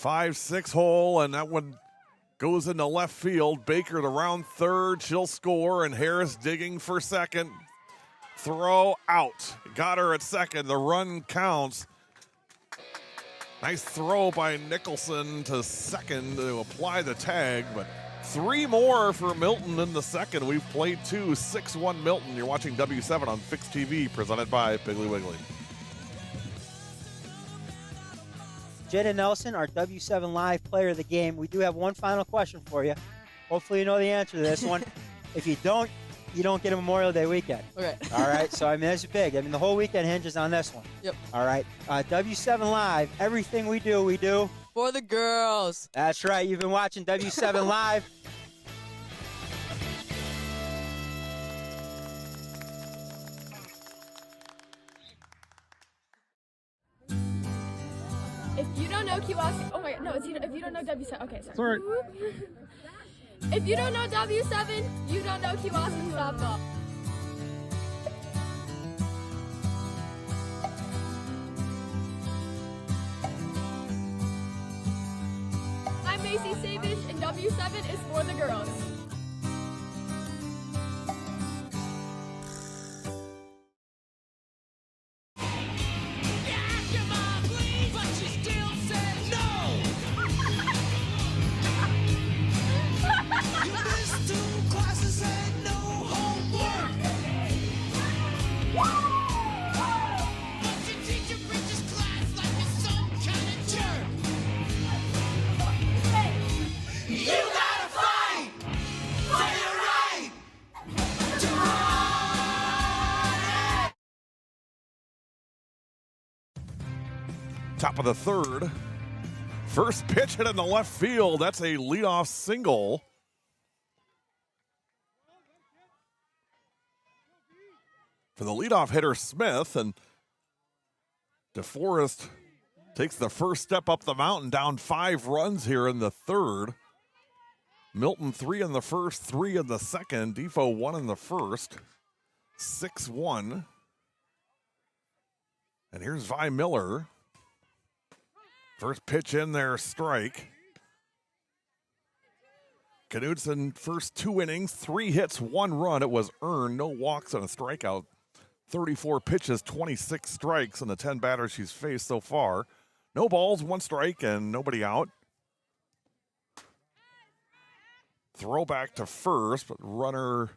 5-6 hole, and that one goes into left field. Baker to round third. She'll score, and Harris digging for second. Throw out. Got her at second. The run counts. Nice throw by Nicholson to second to apply the tag, but 3 more for Milton in the second. We've played 2, 6-1 Milton. You're watching W7 on Fixed TV, presented by Piggly Wiggly. Jenna Nelson, our W7 Live player of the game. We do have one final question for you. Hopefully you know the answer to this one. If you don't get a Memorial Day weekend. Okay. All right, so, that's big. The whole weekend hinges on this one. Yep. All right. W7 Live, everything we do. For the girls. That's right. You've been watching W7 Live. If you don't know Kiwaski, oh my God, no, if you don't know W7, okay, sorry. Sorry. If you don't know W7, you don't know Kiwaski softball. I'm Macy Savage, and W7 is for the girls. Top of the third. First pitch hit in the left field. That's a leadoff single. For the leadoff hitter, Smith, and DeForest takes the first step up the mountain, down 5 runs here in the third. Milton 3 in the first, 3 in the second. Defo 1 in the first. 6-1. And here's Vi Miller. First pitch in there, strike. Knudsen, first 2 innings, 3 hits, 1 run. It was earned, no walks and a strikeout. 34 pitches, 26 strikes in the 10 batters she's faced so far. No balls, 1 strike, and nobody out. Throw back to first, but runner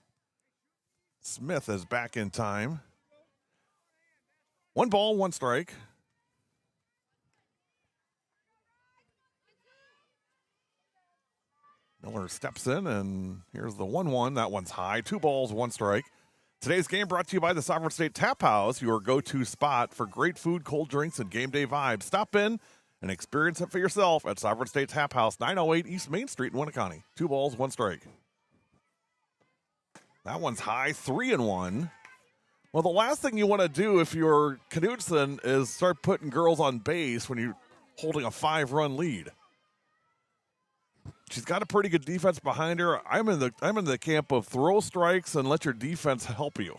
Smith is back in time. 1 ball, 1 strike. Miller steps in, and here's the 1-1. That one's high. 2 balls, 1 strike. Today's game brought to you by the Sovereign State Tap House, your go-to spot for great food, cold drinks, and game day vibes. Stop in and experience it for yourself at Sovereign State Tap House, 908 East Main Street in Winneconne. 2 balls, 1 strike. That one's high, 3-1. Well, the last thing you want to do if you're Knudsen is start putting girls on base when you're holding a 5-run lead. She's got a pretty good defense behind her. I'm in the camp of throw strikes and let your defense help you.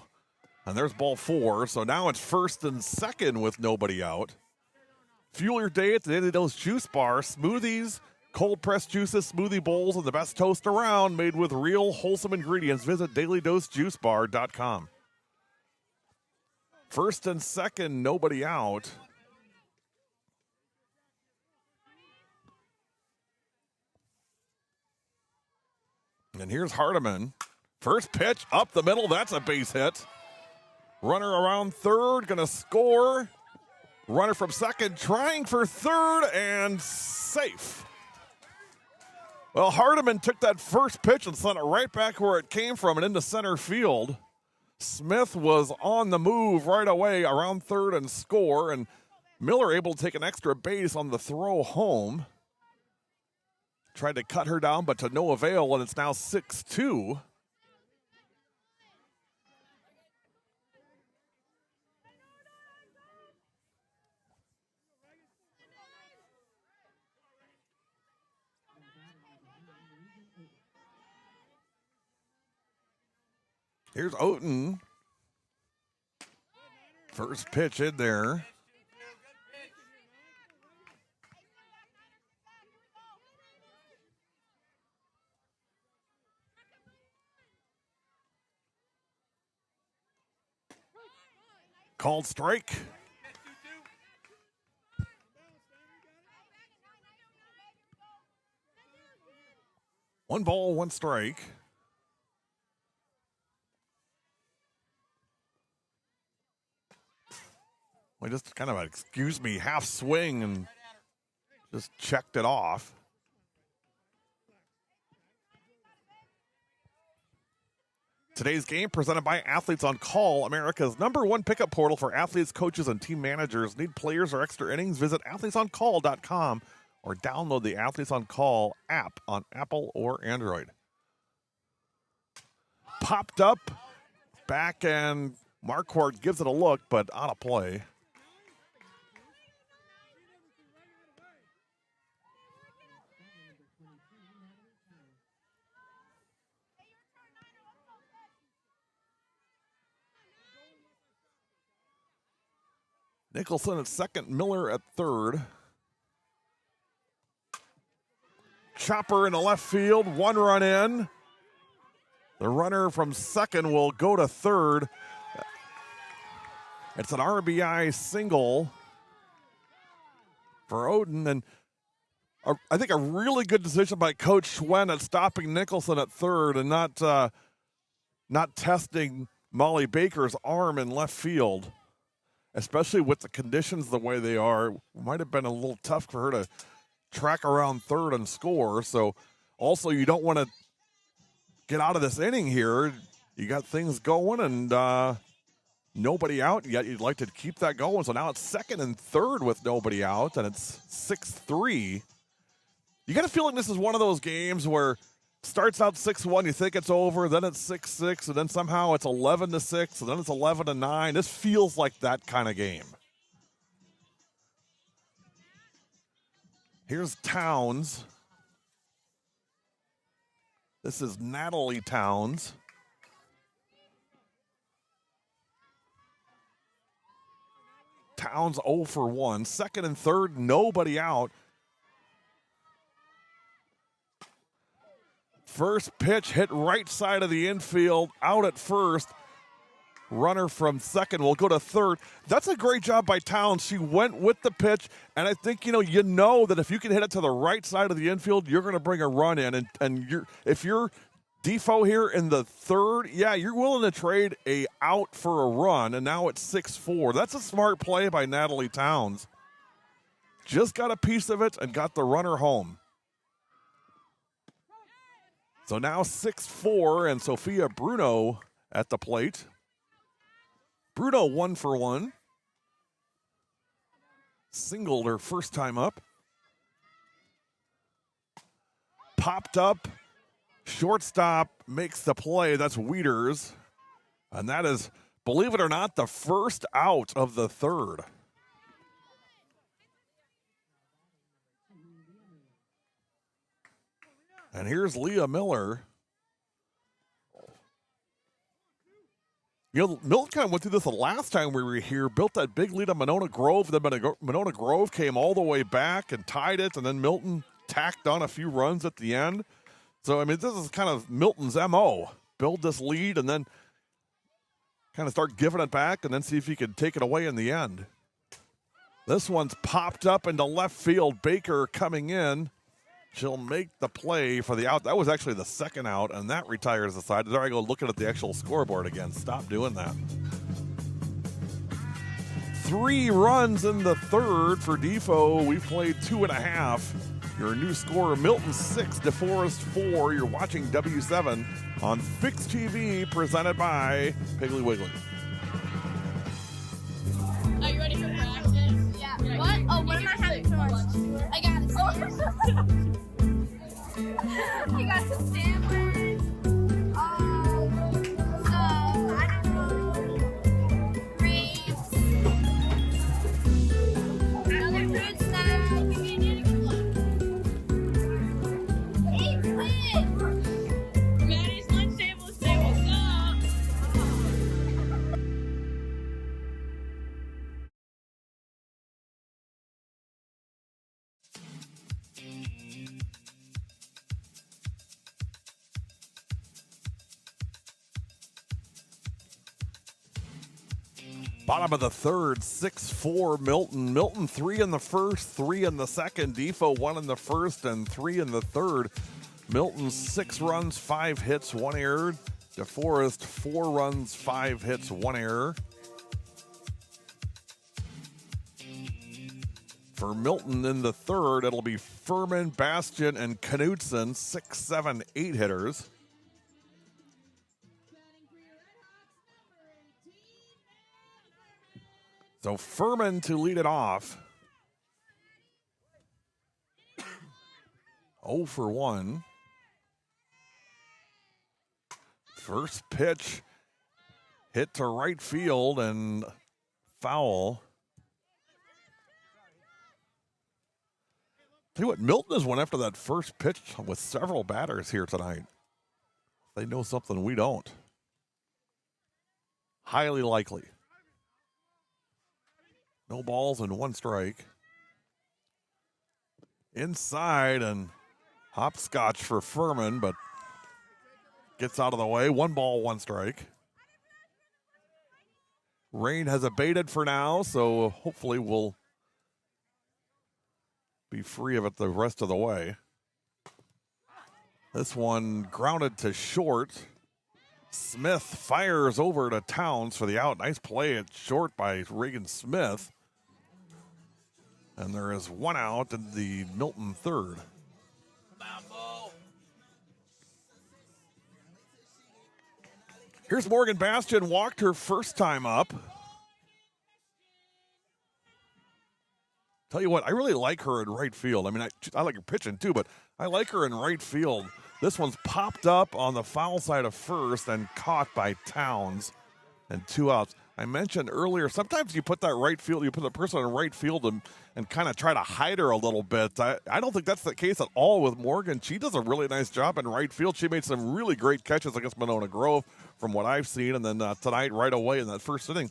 And there's ball 4. So now it's 1st and 2nd with nobody out. Fuel your day at the Daily Dose Juice Bar. Smoothies, cold pressed juices, smoothie bowls, and the best toast around, made with real wholesome ingredients. Visit dailydosejuicebar.com. 1st and 2nd, nobody out. And here's Hardiman. First pitch up the middle. That's a base hit. Runner around third, going to score. Runner from second trying for third, and safe. Well, Hardiman took that first pitch and sent it right back where it came from and into center field. Smith was on the move right away around third and score, and Miller able to take an extra base on the throw home. Tried to cut her down, but to no avail, and it's now 6-2. Here's Oten. First pitch in there. Called strike. One ball, 1 strike. We just kind of an excuse me half swing and just checked it off. Today's game presented by Athletes on Call, America's #1 pickup portal for athletes, coaches, and team managers. Need players or extra innings? Visit athletesoncall.com or download the Athletes on Call app on Apple or Android. Popped up, back, and Marquardt gives it a look, but out of play. Nicholson at second, Miller at third. Chopper in the left field, 1 run in. The runner from second will go to third. It's an RBI single for Oden, and I think a really good decision by Coach Schwen at stopping Nicholson at third and not testing Molly Baker's arm in left field. Especially with the conditions the way they are, might have been a little tough for her to track around third and score. So also you don't want to get out of this inning here. You got things going and nobody out yet. You'd like to keep that going. So now it's second and third with nobody out, and it's 6-3. You got a feeling this is one of those games where starts out 6-1, you think it's over, then it's 6-6, and then somehow it's 11-6, and then it's 11-9. This feels like that kind of game. Here's Towns. This is Natalie Towns. Towns 0 for 1. Second and third, nobody out. First pitch hit right side of the infield, out at first. runner from second will go to third. That's a great job by Towns. She went with the pitch, and I think, you know that if you can hit it to the right side of the infield, you're going to bring a run in. And if you're Defoe here in the third, yeah, you're willing to trade a out for a run, and now it's 6-4. That's a smart play by Natalie Towns. Just got a piece of it and got the runner home. So now 6-4, and Sophia Bruno at the plate. Bruno 1 for 1. Singled her first time up. Popped up. Shortstop makes the play. That's Wieters. And that is, believe it or not, the first out of the third. And here's Leah Miller. Milton kind of went through this the last time we were here, built that big lead on Monona Grove. Then Monona Grove came all the way back and tied it, and then Milton tacked on a few runs at the end. So, this is kind of Milton's MO. Build this lead and then kind of start giving it back and then see if he can take it away in the end. This one's popped up into left field. Baker coming in. She'll make the play for the out. That was actually the second out, and that retires the side. There I go looking at the actual scoreboard again. Stop doing that. 3 runs in the third for Defoe. We played 2.5. Your new score, Milton 6, Deforest 4. You're watching W7 on Fix TV, presented by Piggly Wiggly. Are you ready for practice? Yeah. What? Oh, what am I having for lunch? I got you got some sandwiches. I don't know. Grapes. Another fruit snack. Maddie's lunch table is say what's up. Bottom of the third, 6-4 Milton. Milton 3 in the first, 3 in the second. Defoe 1 in the first and 3 in the third. Milton 6 runs, 5 hits, 1 error. Deforest 4 runs, 5 hits, 1 error. For Milton in the third, it'll be Furman, Bastian, and Knudsen, 6, 7, 8 hitters. So Furman to lead it off. 0 for 1. First pitch hit to right field and foul. Tell you what, Milton has went after that first pitch with several batters here tonight. They know something we don't. Highly likely. No balls and 1 strike. Inside and hopscotch for Furman, but gets out of the way. 1 ball, 1 strike. Rain has abated for now, so hopefully we'll be free of it the rest of the way. This one grounded to short. Smith fires over to Towns for the out. Nice play at short by Reagan Smith. And there is 1 out in the Milton third. Here's Morgan Bastian, walked her first time up. Tell you what, I really like her in right field. I like her pitching too, but I like her in right field. This one's popped up on the foul side of first and caught by Towns, and 2 outs. I mentioned earlier, sometimes you put the person in right field and kind of try to hide her a little bit. I don't think that's the case at all with Morgan. She does a really nice job in right field. She made some really great catches against Monona Grove from what I've seen. And then tonight, right away in that first inning,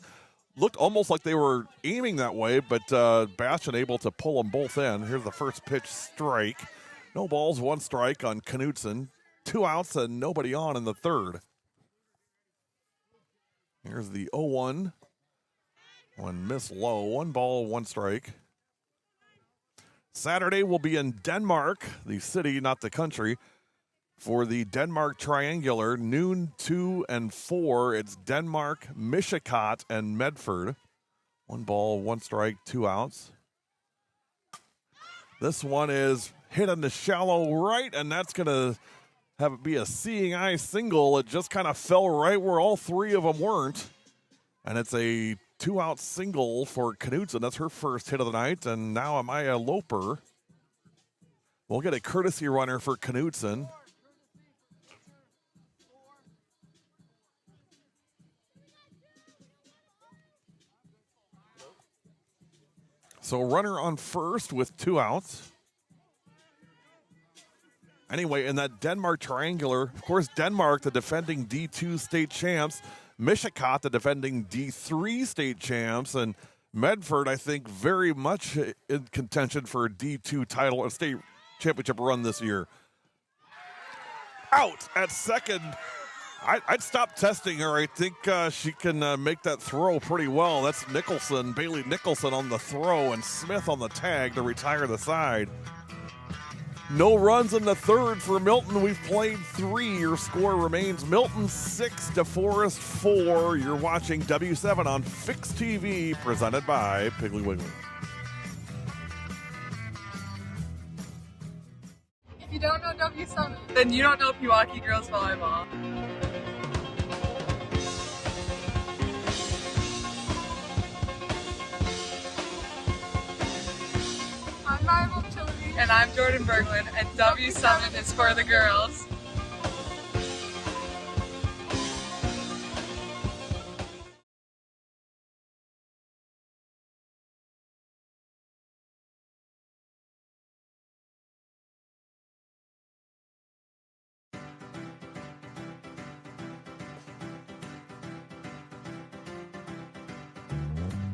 looked almost like they were aiming that way, but Bastian able to pull them both in. Here's the first pitch, strike. No balls, 1 strike on Knudsen. 2 outs and nobody on in the third. Here's the 0-1. One miss low. 1 ball, 1 strike. Saturday will be in Denmark, the city, not the country, for the Denmark Triangular, noon 2 and 4. It's Denmark, Michikat, and Medford. 1 ball, 1 strike, 2 outs. This one is hit on the shallow right, and that's going to have it be a seeing eye single. It just kind of fell right where all 3 of them weren't. And it's a 2-out single for Knudsen. That's her first hit of the night. And now Amaya Loper will get a courtesy runner for Knudsen. So runner on first with 2 outs. Anyway, in that Denmark Triangular, of course, Denmark, the defending D2 state champs, Michikat, the defending D3 state champs, and Medford, I think, very much in contention for a D2 title and state championship run this year. Out at second. I'd stop testing her. I think she can make that throw pretty well. That's Nicholson, Bailey Nicholson on the throw, and Smith on the tag to retire the side. No runs in the third for Milton. We've played 3. Your score remains Milton 6, Deforest 4. You're watching W7 on Fix TV, presented by Piggly Wiggly. If you don't know W7, then you don't know Pewaukee girls volleyball. I'm Mariel Chilby. And I'm Jordan Berglund, and W7 is for the girls.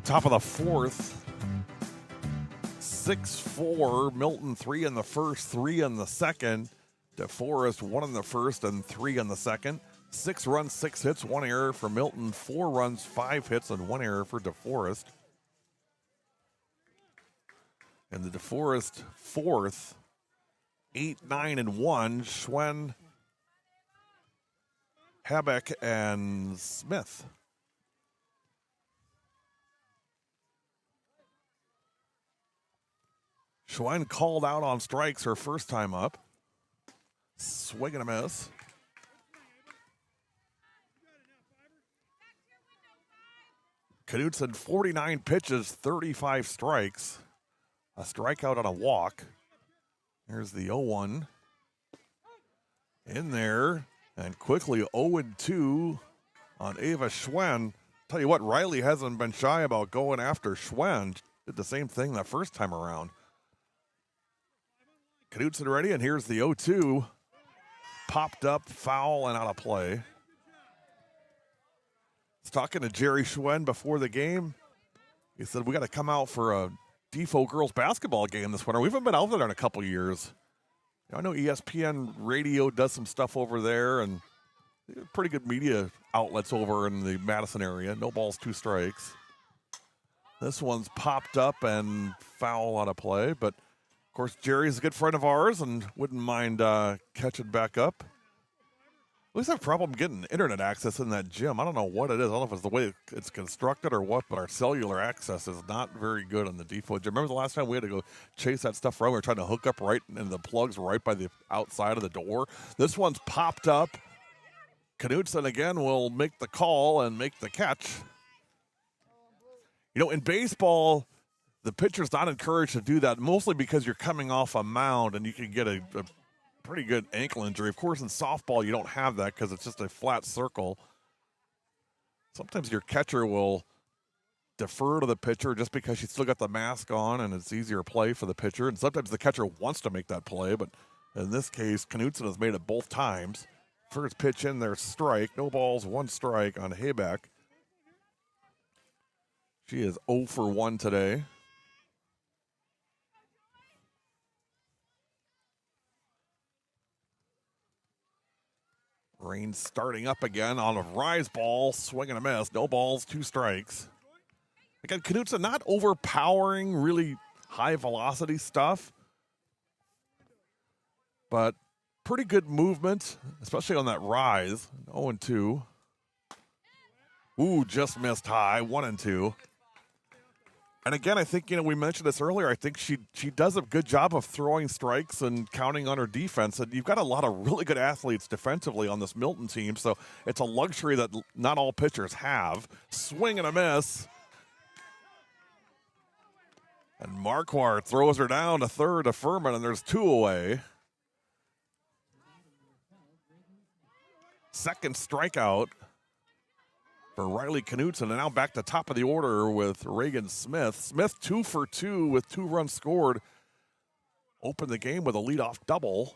Top of the 4th. 6-4, Milton 3 in the first, 3 in the second. DeForest 1 in the first and 3 in the second. 6 runs, 6 hits, 1 error for Milton. 4 runs, 5 hits, and 1 error for DeForest. And the DeForest 4th, 8, 9, and 1. Schwen, Habeck, and Smith. Schwein called out on strikes her first time up. Swing and a miss. Knudsen, 49 pitches, 35 strikes. A strikeout on a walk. Here's the 0-1. In there, and quickly 0-2 on Ava Schwen. Tell you what, Riley hasn't been shy about going after Schwen. Did the same thing that first time around. Knudsen ready, and here's the 0-2. Popped up, foul, and out of play. I was talking to Jerry Schwen before the game. He said, we got to come out for a Defo girls basketball game this winter. We haven't been out there in a couple years. I know ESPN Radio does some stuff over there, and pretty good media outlets over in the Madison area. No balls, 2 strikes. This one's popped up and foul out of play, but of course, Jerry's a good friend of ours and wouldn't mind catching back up. We just have a problem getting internet access in that gym. I don't know what it is. I don't know if it's the way it's constructed or what, but our cellular access is not very good on the Defo gym. Remember the last time we had to go chase that stuff around? We were trying to hook up right, and the plugs right by the outside of the door. This one's popped up. Knudsen again will make the call and make the catch. You know, in baseball, the pitcher's not encouraged to do that, mostly because you're coming off a mound and you can get a pretty good ankle injury. Of course, in softball, you don't have that because it's just a flat circle. Sometimes your catcher will defer to the pitcher just because she's still got the mask on and it's easier play for the pitcher. And sometimes the catcher wants to make that play, but in this case, Knudsen has made it both times. First pitch in there, strike. No balls, 1 strike on Hayback. She is 0 for 1 today. Rain starting up again on a rise ball, swing and a miss. No balls, 2 strikes. Again, Knutson not overpowering, really high velocity stuff, but pretty good movement, especially on that rise. 0-2. Ooh, just missed high, 1-2. And again, I think, we mentioned this earlier. I think she does a good job of throwing strikes and counting on her defense. And you've got a lot of really good athletes defensively on this Milton team, so it's a luxury that not all pitchers have. Swing and a miss. And Marquardt throws her down to third to Furman, and there's 2 away. Second strikeout for Riley Knutson, and now back to top of the order with Reagan Smith. Smith 2 for 2 with 2 runs scored. Opened the game with a leadoff double.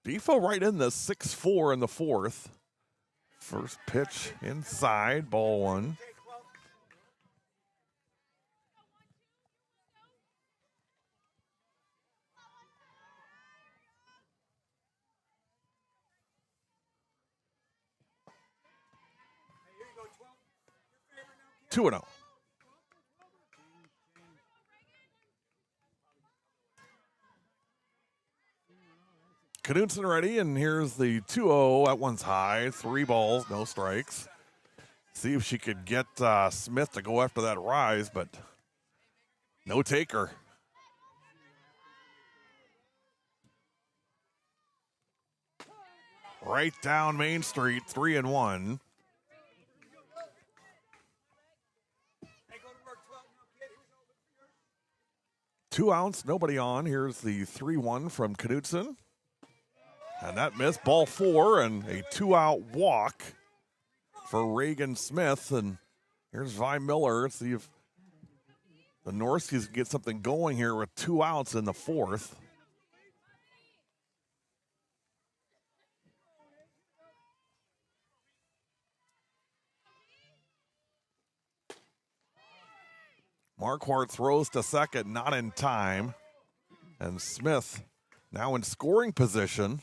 Defo right in the 6-4 in the 4th. First pitch inside, ball 1. Two 2-0. Knutson ready, and here's the 2-0. That one's high. 3 balls, no strikes. See if she could get Smith to go after that rise, but no taker. Right down Main Street, 3-1. Two outs, nobody on. Here's the 3-1 from Knutson. And that missed, ball 4, and a 2-out walk for Reagan Smith. And here's Vi Miller. Let's see if the Norskis get something going here with 2 outs in the 4th. Marquardt throws to second, not in time. And Smith now in scoring position.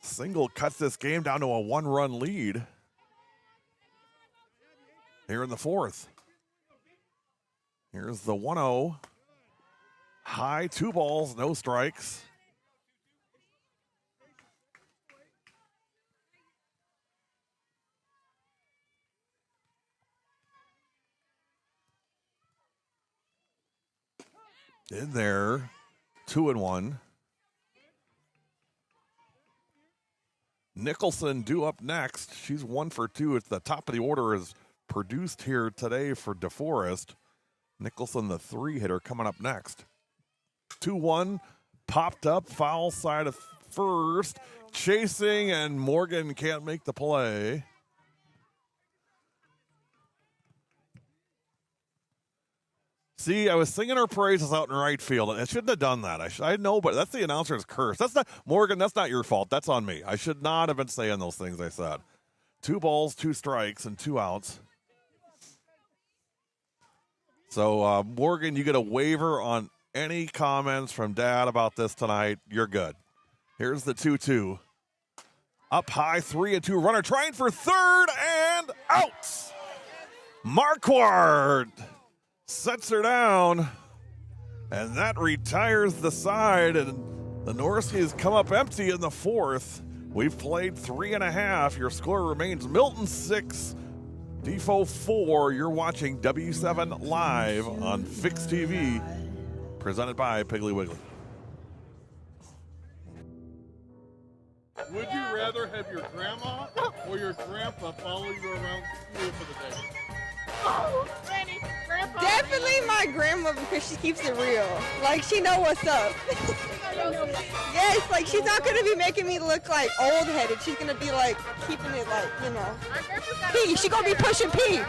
Single cuts this game down to a 1-run lead here in the 4th. Here's the 1-0. High, 2 balls, no strikes. In there, 2-1. Nicholson due up next. She's 1 for 2. It's the top of the order is produced here today for Deforest. Nicholson, the 3-hitter, coming up next. 2-1, popped up, foul side of first. Chasing, and Morgan can't make the play. See, I was singing her praises out in right field. I shouldn't have done that. I know, but that's the announcer's curse. That's not, Morgan, that's not your fault. That's on me. I should not have been saying those things I said. 2 balls, 2 strikes, and 2 outs. So, Morgan, you get a waiver on any comments from Dad about this tonight. You're good. Here's the 2-2. Up high, 3-2. Runner trying for third, and out. Marquardt sets her down, and that retires the side, and the Norskis come up empty in the 4th. We've played 3.5. Your score remains Milton 6, Defo 4. You're watching W7 live on Fix TV, presented by Piggly Wiggly. Would you rather have your grandma or your grandpa follow you around school for the day? Oh, definitely my grandmother, because she keeps it real. Like, she know what's up. Yes, like, she's not going to be making me look like old-headed. She's going to be like keeping it like, P. She going to be pushing P.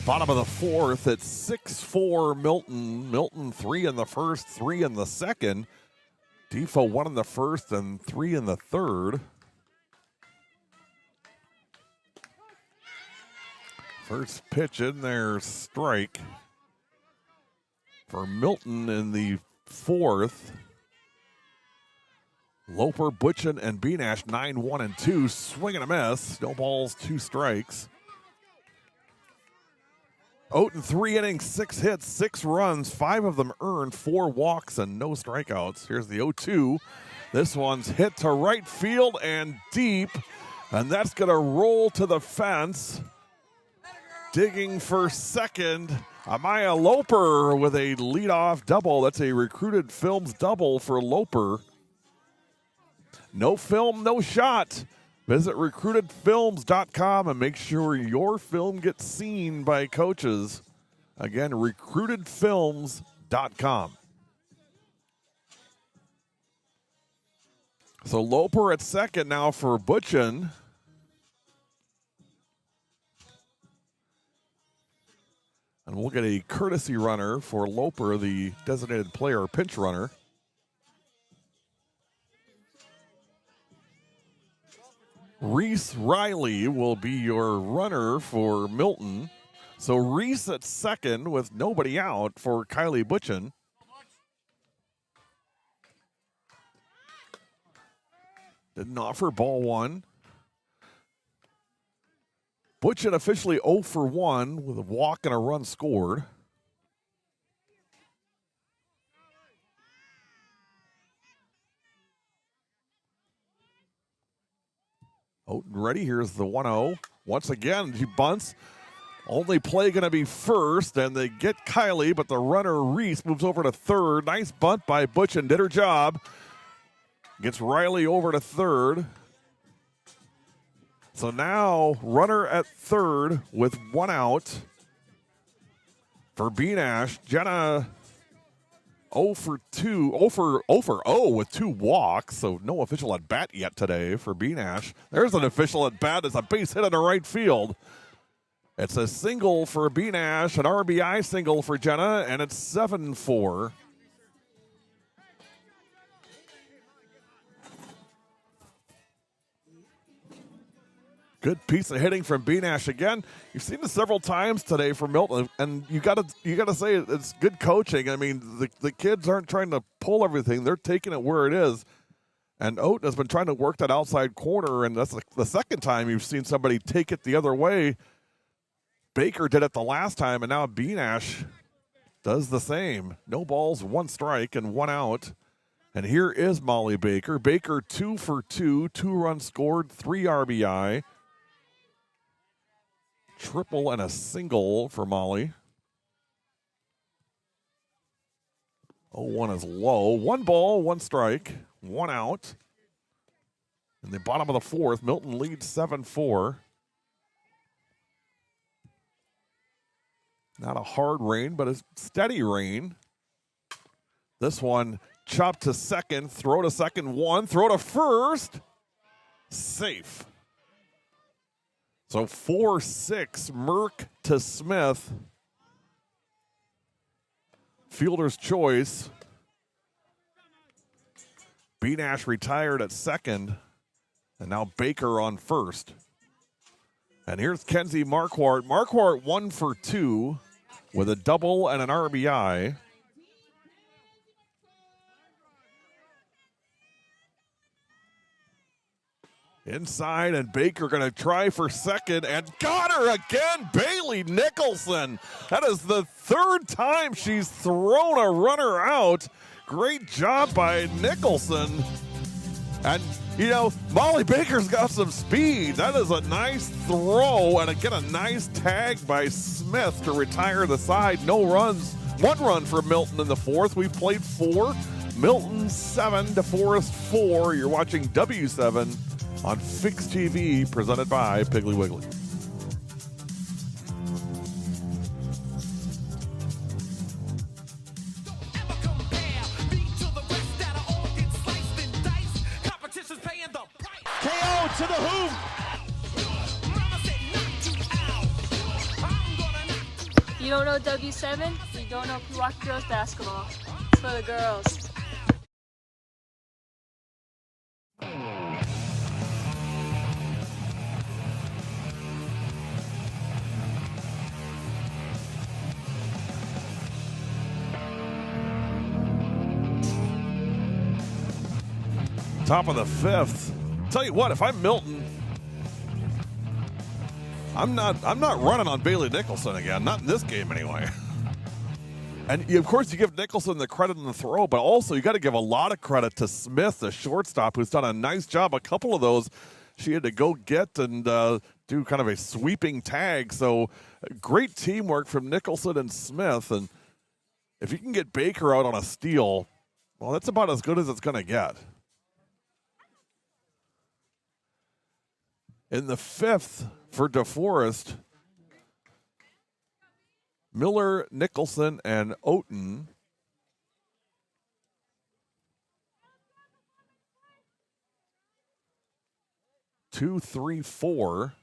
Bottom of the fourth, it's 6-4 Milton. Milton 3 in the first, 3 in the second. Defo 1 in the first and 3 in the third. First pitch in there, strike for Milton in the fourth. Loper, Butchin, and Beanash 9-1-2. Swing and a miss. No balls, 2 strikes. Oaten 3 innings, 6 hits, 6 runs, 5 of them earned, 4 walks, and no strikeouts. Here's the 0-2. This one's hit to right field and deep, and that's going to roll to the fence. Digging for second, Amaya Loper with a leadoff double. That's a Recruited Films double for Loper. No film, no shot. Visit recruitedfilms.com and make sure your film gets seen by coaches. Again, recruitedfilms.com. So Loper at second now for Butchin. And we'll get a courtesy runner for Loper, the designated player pinch runner. Reese Riley will be your runner for Milton. So Reese at second with nobody out for Kylie Butchin. Didn't offer, ball 1. Butchin officially 0 for 1 with a walk and a run scored. Oaten ready. Here's the 1-0. Once again, he bunts. Only play going to be first, and they get Kylie, but the runner, Reese, moves over to third. Nice bunt by Butchin. Did her job. Gets Riley over to third. So now, runner at third with 1 out for Beanash. Jenna 0 for 0 with 2 walks, so no official at bat yet today for Beanash. There's an official at bat. It's a base hit in the right field. It's a single for Beanash, an RBI single for Jenna, and it's 7-4. Good piece of hitting from Beanash again. You've seen this several times today for Milton, and you got to say it's good coaching. I mean, the kids aren't trying to pull everything; they're taking it where it is. And Oaten has been trying to work that outside corner, and that's the second time you've seen somebody take it the other way. Baker did it the last time, and now Beanash does the same. No balls, 1 strike, and 1 out. And here is Molly Baker. Baker 2 for 2, 2 runs scored, 3 RBI. Triple and a single for Molly. 0-1 is low. 1 ball, 1 strike, 1 out. In the bottom of the fourth, Milton leads 7-4. Not a hard rain, but a steady rain. This one chopped to second, throw to second, 1, throw to first. Safe. So 4-6, Merck to Smith. Fielder's choice. Beanash retired at second, and now Baker on first. And here's Kenzie Marquardt. Marquardt 1 for 2 with a double and an RBI. Inside, and Baker going to try for second, and got her again, Bailey Nicholson. That is the 3rd time she's thrown a runner out. Great job by Nicholson. And, you know, Molly Baker's got some speed. That is a nice throw, and again, a nice tag by Smith to retire the side. No runs. 1 run for Milton in the fourth. We've played 4. Milton 7, Deforest 4. You're watching W7 on Fix TV, presented by Piggly Wiggly. KO to the hoop. You don't know W7? You don't know Pewaukee girls basketball. It's for the girls. Top of the fifth. Tell you what, if I'm Milton, I'm not running on Bailey Nicholson again. Not in this game anyway. And of course, you give Nicholson the credit in the throw, but also you got to give a lot of credit to Smith, the shortstop, who's done a nice job. A couple of those she had to go get and do kind of a sweeping tag. So great teamwork from Nicholson and Smith. And if you can get Baker out on a steal, well, that's about as good as it's going to get. In the fifth for Deforest, Miller, Nicholson, and Oten. Two, three, four.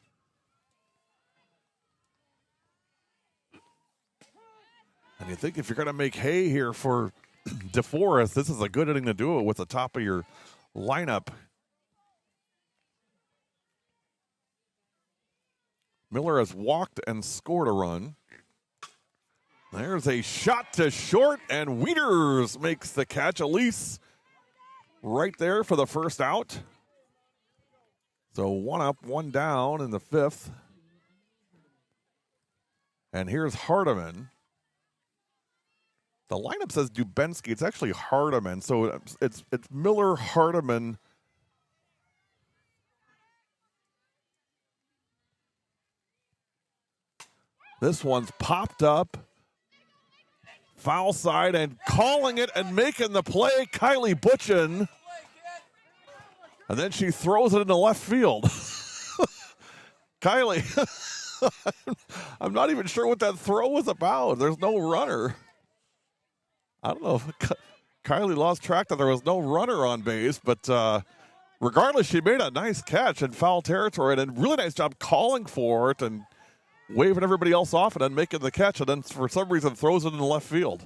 And you think if you're going to make hay here for Deforest, this is a good inning to do it with the top of your lineup. Miller has walked and scored a run. There's a shot to short, and Wieters makes the catch. Elise right there for the first out. So one up, one down in the fifth. And here's Hardiman. The lineup says Dubinsky. It's actually Hardiman. So it's Miller, Hardiman. This one's popped up. Foul side and calling it and making the play, Kylie Butchin. And then she throws it into left field. Kylie, I'm not even sure what that throw was about. There's no runner. I don't know if Kylie lost track that there was no runner on base, but regardless, she made a nice catch in foul territory and a really nice job calling for it and waving everybody else off and then making the catch, and then for some reason throws it in the left field.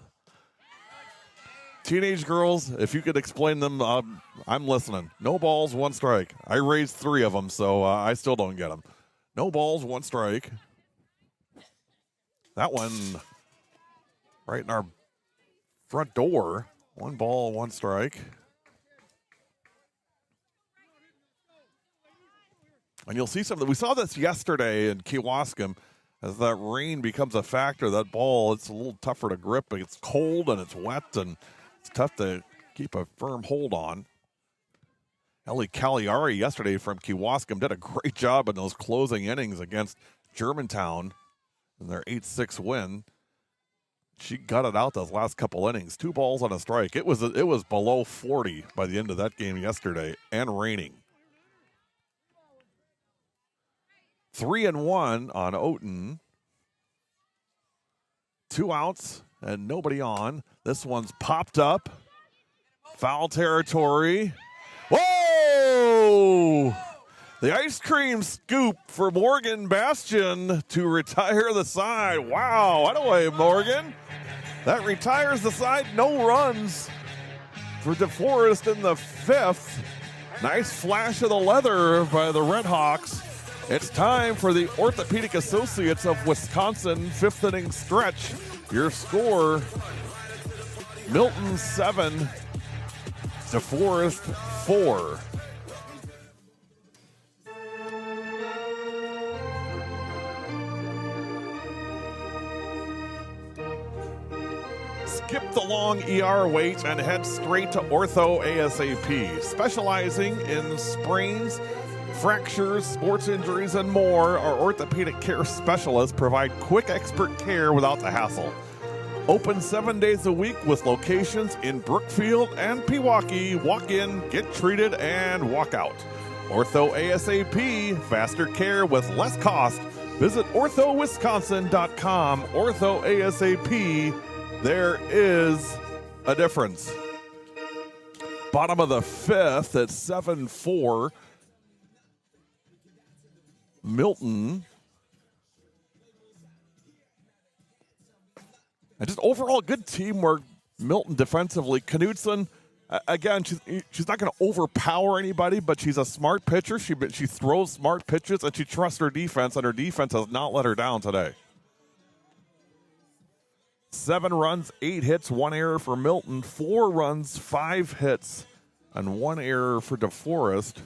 Teenage girls, if you could explain them, I'm listening. No balls, one strike. I raised 3 of them, so I still don't get them. No balls, one strike. That one right in our front door. 1 ball, 1 strike. And you'll see something. We saw this yesterday in Kewaskum. As that rain becomes a factor, that ball, it's a little tougher to grip. It's cold and it's wet and it's tough to keep a firm hold on. Ellie Cagliari yesterday from Kewaskum did a great job in those closing innings against Germantown in their 8-6 win. She gutted out those last couple innings. 2 balls on a strike. It was below 40 by the end of that game yesterday and raining. 3-1 on Oten. 2 outs and nobody on. This one's popped up. Foul territory. Whoa! The ice cream scoop for Morgan Bastion to retire the side. Wow, that away, Morgan. That retires the side. No runs for Deforest in the 5th. Nice flash of the leather by the Redhawks. It's time for the Orthopedic Associates of Wisconsin 5th inning stretch. Your score, Milton 7, Deforest 4. Skip the long ER wait and head straight to Ortho ASAP, specializing in sprains, fractures, sports injuries, and more. Our orthopedic care specialists provide quick expert care without the hassle. Open 7 days a week with locations in Brookfield and Pewaukee. Walk in, get treated, and walk out. Ortho ASAP, faster care with less cost. Visit orthowisconsin.com. Ortho ASAP, there is a difference. Bottom of the 5th at 7-4. Milton And just overall good teamwork, Milton defensively. Knudsen, again, she's not going to overpower anybody, but she's a smart pitcher. She throws smart pitches, and she trusts her defense, and her defense has not let her down today. 7 runs, 8 hits, 1 error for Milton. 4 runs, 5 hits, and 1 error for Deforest.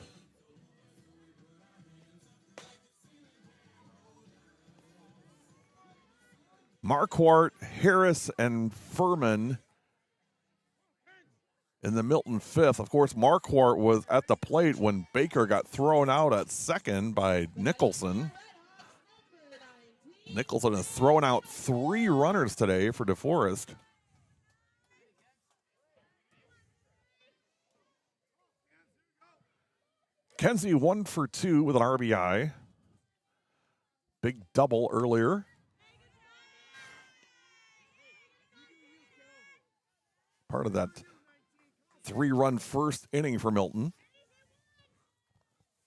Marquardt, Harris, and Furman in the Milton 5th. Of course, Marquardt was at the plate when Baker got thrown out at second by Nicholson. Nicholson has thrown out 3 runners today for Deforest. Kenzie 1 for 2 with an RBI. Big double earlier. Part of that 3-run first inning for Milton.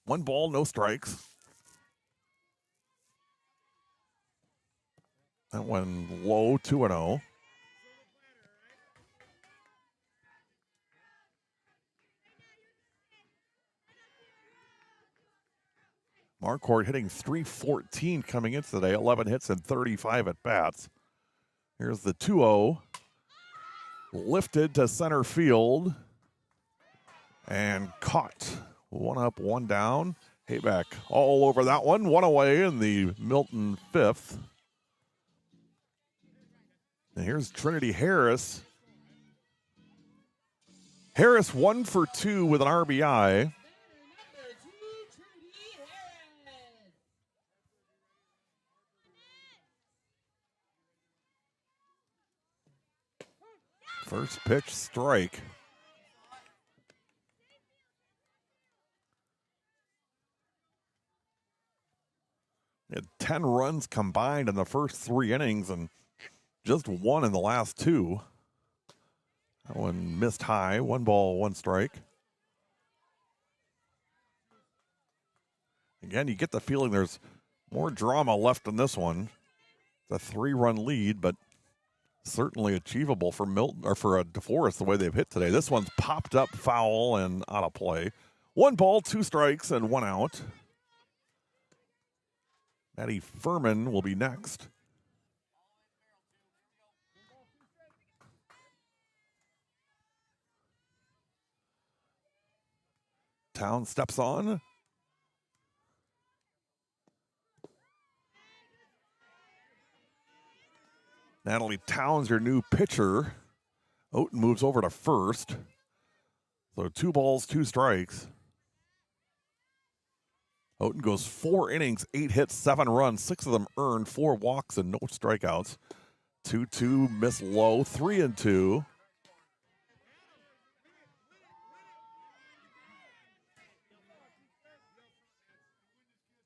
1 ball, no strikes. That went low, 2-0. Marquardt hitting .314 coming into today, 11 hits and 35 at bats. Here's the 2-0. Lifted to center field and caught. 1 up, 1 down. Hayback all over that one. 1 away in the Milton 5th. And here's Trinity Harris. Harris 1 for 2 with an RBI. First pitch, strike. He had 10 runs combined in the first 3 innings and just 1 in the last 2. That one missed high. 1 ball, 1 strike. Again, you get the feeling there's more drama left in this one. It's a 3-run lead, but certainly achievable for Milton or for Deforest the way they've hit today. This one's popped up foul and out of play. 1 ball, 2 strikes, and 1 out. Maddie Furman will be next. Town steps on. Natalie Towns, your new pitcher. Oaten moves over to first. So 2 balls, 2 strikes. Oaten goes 4 innings, 8 hits, 7 runs, 6 of them earned, 4 walks, and no strikeouts. 2-2, miss low, 3-2.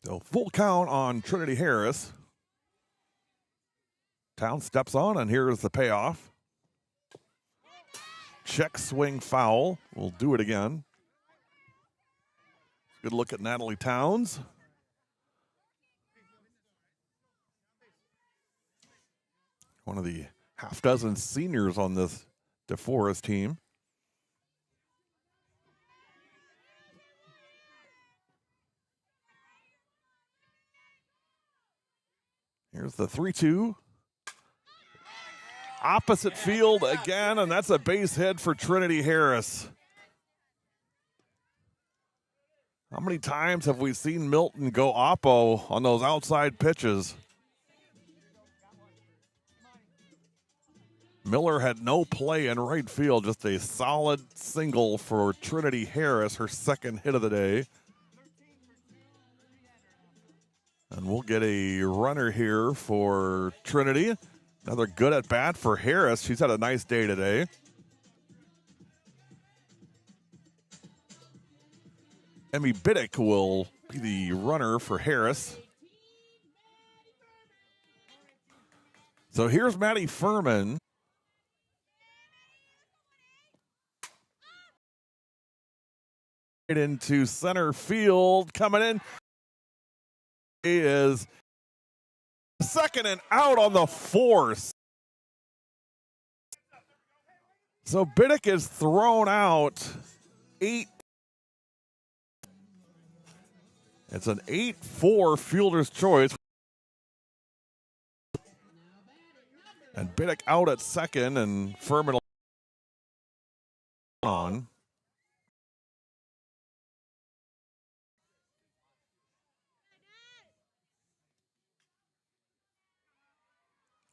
So full count on Trinity Harris. Town steps on, and here's the payoff. Check swing foul. We'll do it again. Good look at Natalie Towns. One of the half-dozen seniors on this Deforest team. Here's the 3-2. Opposite field again, and that's a base hit for Trinity Harris. How many times have we seen Milton go oppo on those outside pitches? Miller had no play in right field, just a solid single for Trinity Harris, her 2nd hit of the day. And we'll get a runner here for Trinity. Another good at bat for Harris. She's had a nice day today. Emmy Biddick will be the runner for Harris. So here's Maddie Furman. Into center field, coming in. He is 2nd and out on the force. So Biddick is thrown out 8. It's an 8-4 fielder's choice. And Biddick out at second, and Furman on.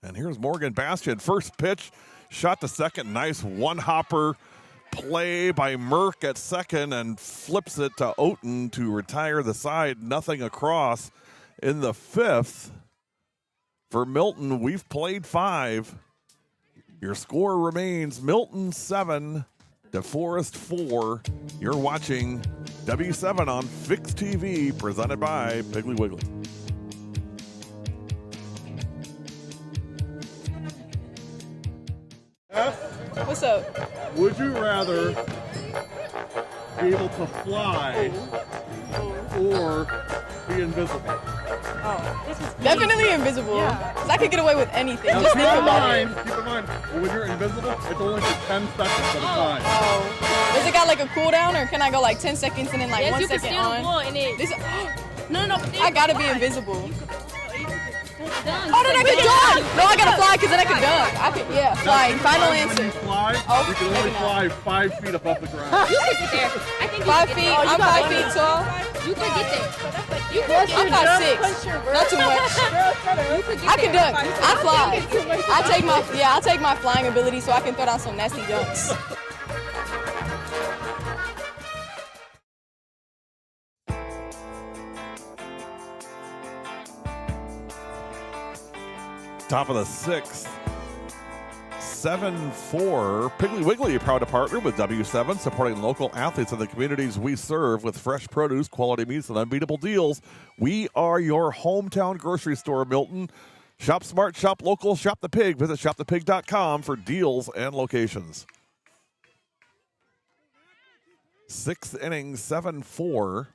And here's Morgan Bastian. First pitch, shot to second. Nice one-hopper play by Merck at second, and flips it to Oten to retire the side. Nothing across in the fifth. For Milton, we've played 5. Your score remains Milton 7, DeForest 4. You're watching W7 on Fix TV, presented by Piggly Wiggly. What's up? Would you rather be able to fly or be invisible? Oh, this is definitely invisible. Yeah. Cause I could get away with anything. Now, Just keep think in about mind, it. keep in mind, when you're invisible, it's only for 10 seconds at a time. Oh. Does it got like a cooldown, or can I go like 10 seconds and then like Yes, 1 you can second steal the on? ball and it. This, No. I gotta be invisible. Done. Oh, then I can dunk. No, I gotta fly because then I can dunk. I can, yeah, flying. Final When answer. you fly, Oh, you can only maybe not. fly 5 feet above the ground. You could get there. I think 5 you feet. could get there. I'm 5 feet tall. You could get there. You could I'm get 5'6". Not too much. I can dunk. I fly. I take my flying ability so I can throw down some nasty dunks. Top of the 6th. 7-4. Piggly Wiggly, proud to partner with W7, supporting local athletes in the communities we serve with fresh produce, quality meats, and unbeatable deals. We are your hometown grocery store, Milton. Shop smart, shop local, shop the pig. Visit shopthepig.com for deals and locations. 6th inning, 7-4.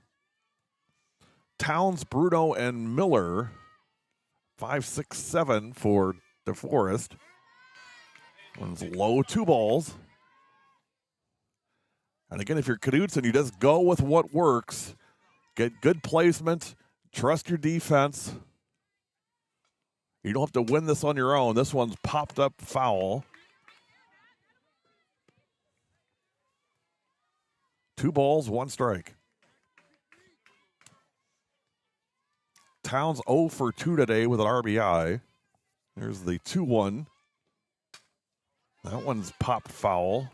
Towns, Bruno, and Miller. 5-6-7 for DeForest. One's low, 2 balls. And again, if you're Knudsen, you just go with what works. Get good placement. Trust your defense. You don't have to win this on your own. This one's popped up foul. 2 balls, 1 strike. Towns 0 for 2 today with an RBI. There's the 2-1. That one's popped foul.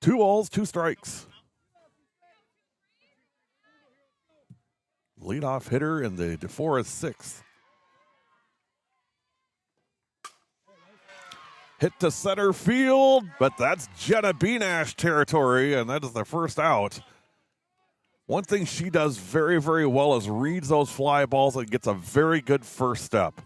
2 balls, 2 strikes. Leadoff hitter in the DeForest 6th. Hit to center field, but that's Jenna Benash territory, and that is the first out. One thing she does very, very well is reads those fly balls and gets a very good first step.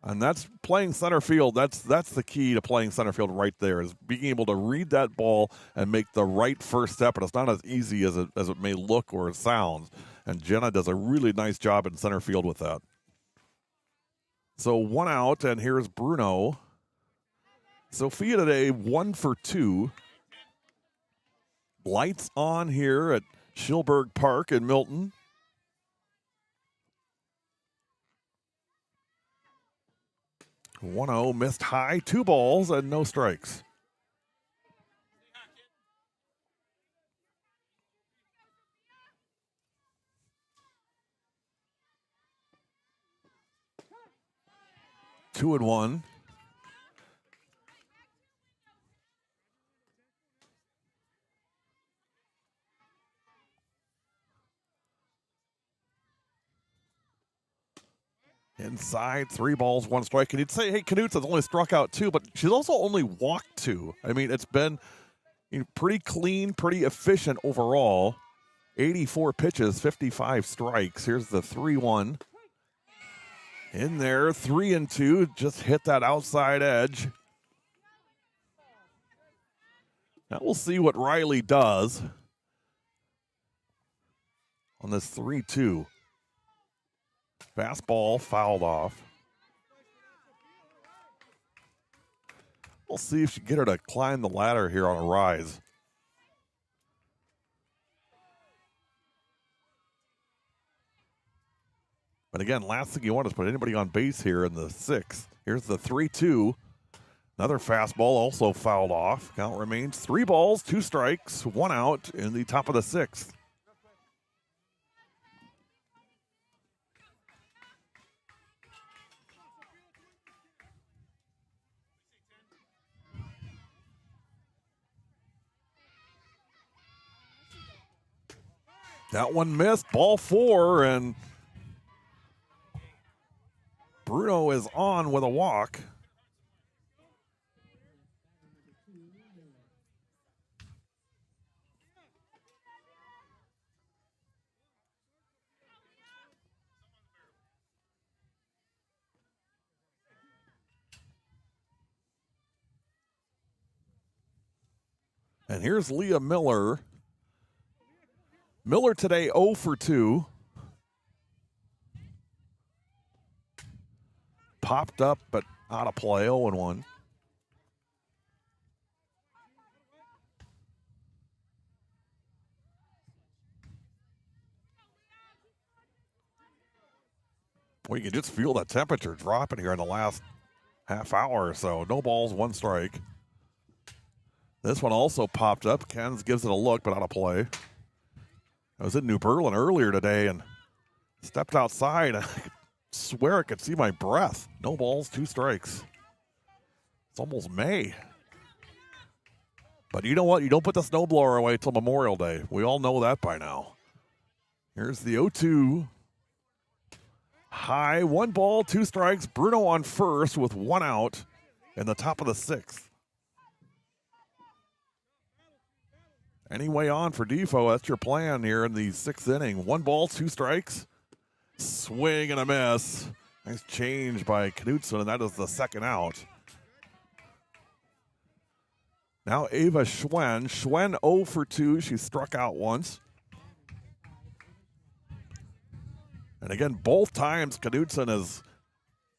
And that's playing center field. That's the key to playing center field right there, is being able to read that ball and make the right first step. And it's not as easy as it may look or it sounds. And Jenna does a really nice job in center field with that. So 1 out, and here's Bruno. Sophia today 1 for 2. Lights on here at Schilberg Park in Milton. (1-0) missed high, 2 balls and no strikes. Two and 1. Inside, 3 balls, 1 strike. And you'd say, hey, Knudsen's only struck out 2, but she's also only walked 2. I mean, it's been pretty clean, pretty efficient overall. 84 pitches, 55 strikes. Here's the 3-1. In there, 3-2. Just hit that outside edge. Now we'll see what Riley does on this 3-2. Fastball fouled off. We'll see if she can get her to climb the ladder here on a rise. But again, last thing you want is put anybody on base here in the sixth. Here's the 3-2. Another fastball also fouled off. Count remains 3 balls, 2 strikes, 1 out in the top of the sixth. That one missed, ball 4, and Bruno is on with a walk. And here's Leah Miller. Miller today 0 for 2. Popped up, but out of play, 0 and 1. Well, you can just feel the temperature dropping here in the last half hour or so. No balls, 1 strike. This one also popped up. Kens gives it a look, but out of play. I was in New Berlin earlier today and stepped outside. I swear I could see my breath. No balls, 2 strikes. It's almost May. But you know what? You don't put the snowblower away till Memorial Day. We all know that by now. Here's the 0-2. High, 1 ball, 2 strikes. Bruno on first with 1 out in the top of the 6th. Anyway on for Defo. That's your plan here in the 6th inning. 1 ball, 2 strikes. Swing and a miss. Nice change by Knutson, and that is the 2nd out. Now Ava Schwen. Schwen 0 for 2. She struck out once. And again, both times Knutson has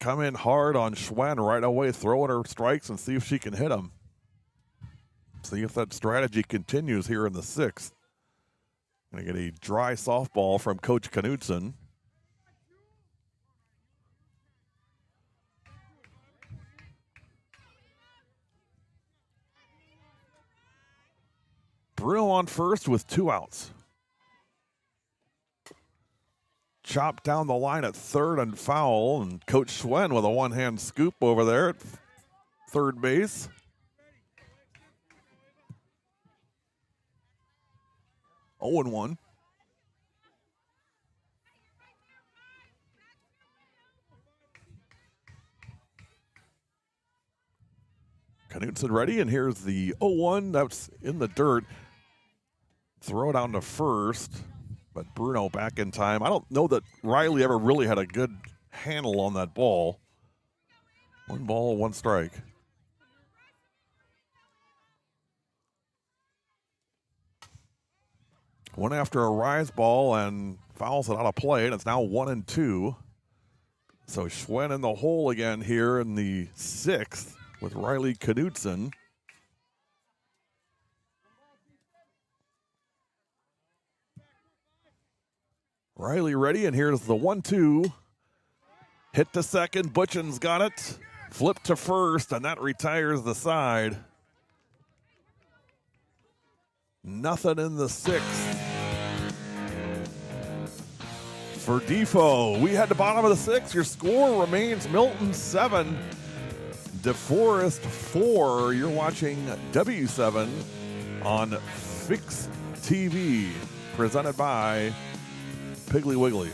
come in hard on Schwen right away, throwing her strikes and see if she can hit them. See if that strategy continues here in the 6th. Going to get a dry softball from Coach Knutson. Bruno on first with 2 outs. Chopped down the line at third and foul, and Coach Schwen with a one-hand scoop over there at third base. Oh and 1. Knutson ready, and here's the 0-1. That's in the dirt. Throw down to first, but Bruno back in time. I don't know that Riley ever really had a good handle on that ball. 1 ball, 1 strike. One after a rise ball and fouls it out of play, and it's now 1 and 2. So Schwen in the hole again here in the 6th with Riley Knutson. Riley ready, and here's the 1-2. Hit to second, Butchin's got it. Flip to first, and that retires the side. Nothing in the 6th. For Defo, we head to bottom of the 6th. Your score remains Milton 7, Deforest 4. You're watching W7 on Fix TV, presented by Piggly Wiggly.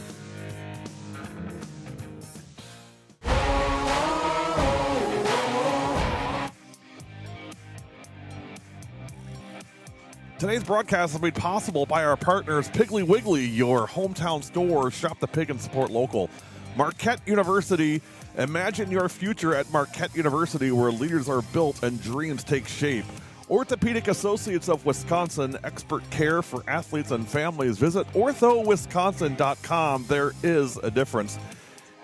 Today's broadcast is made possible by our partners Piggly Wiggly, your hometown store. Shop the pig and support local. Marquette University. Imagine your future at Marquette University, where leaders are built and dreams take shape. Orthopedic Associates of Wisconsin, expert care for athletes and families. Visit orthowisconsin.com. There is a difference.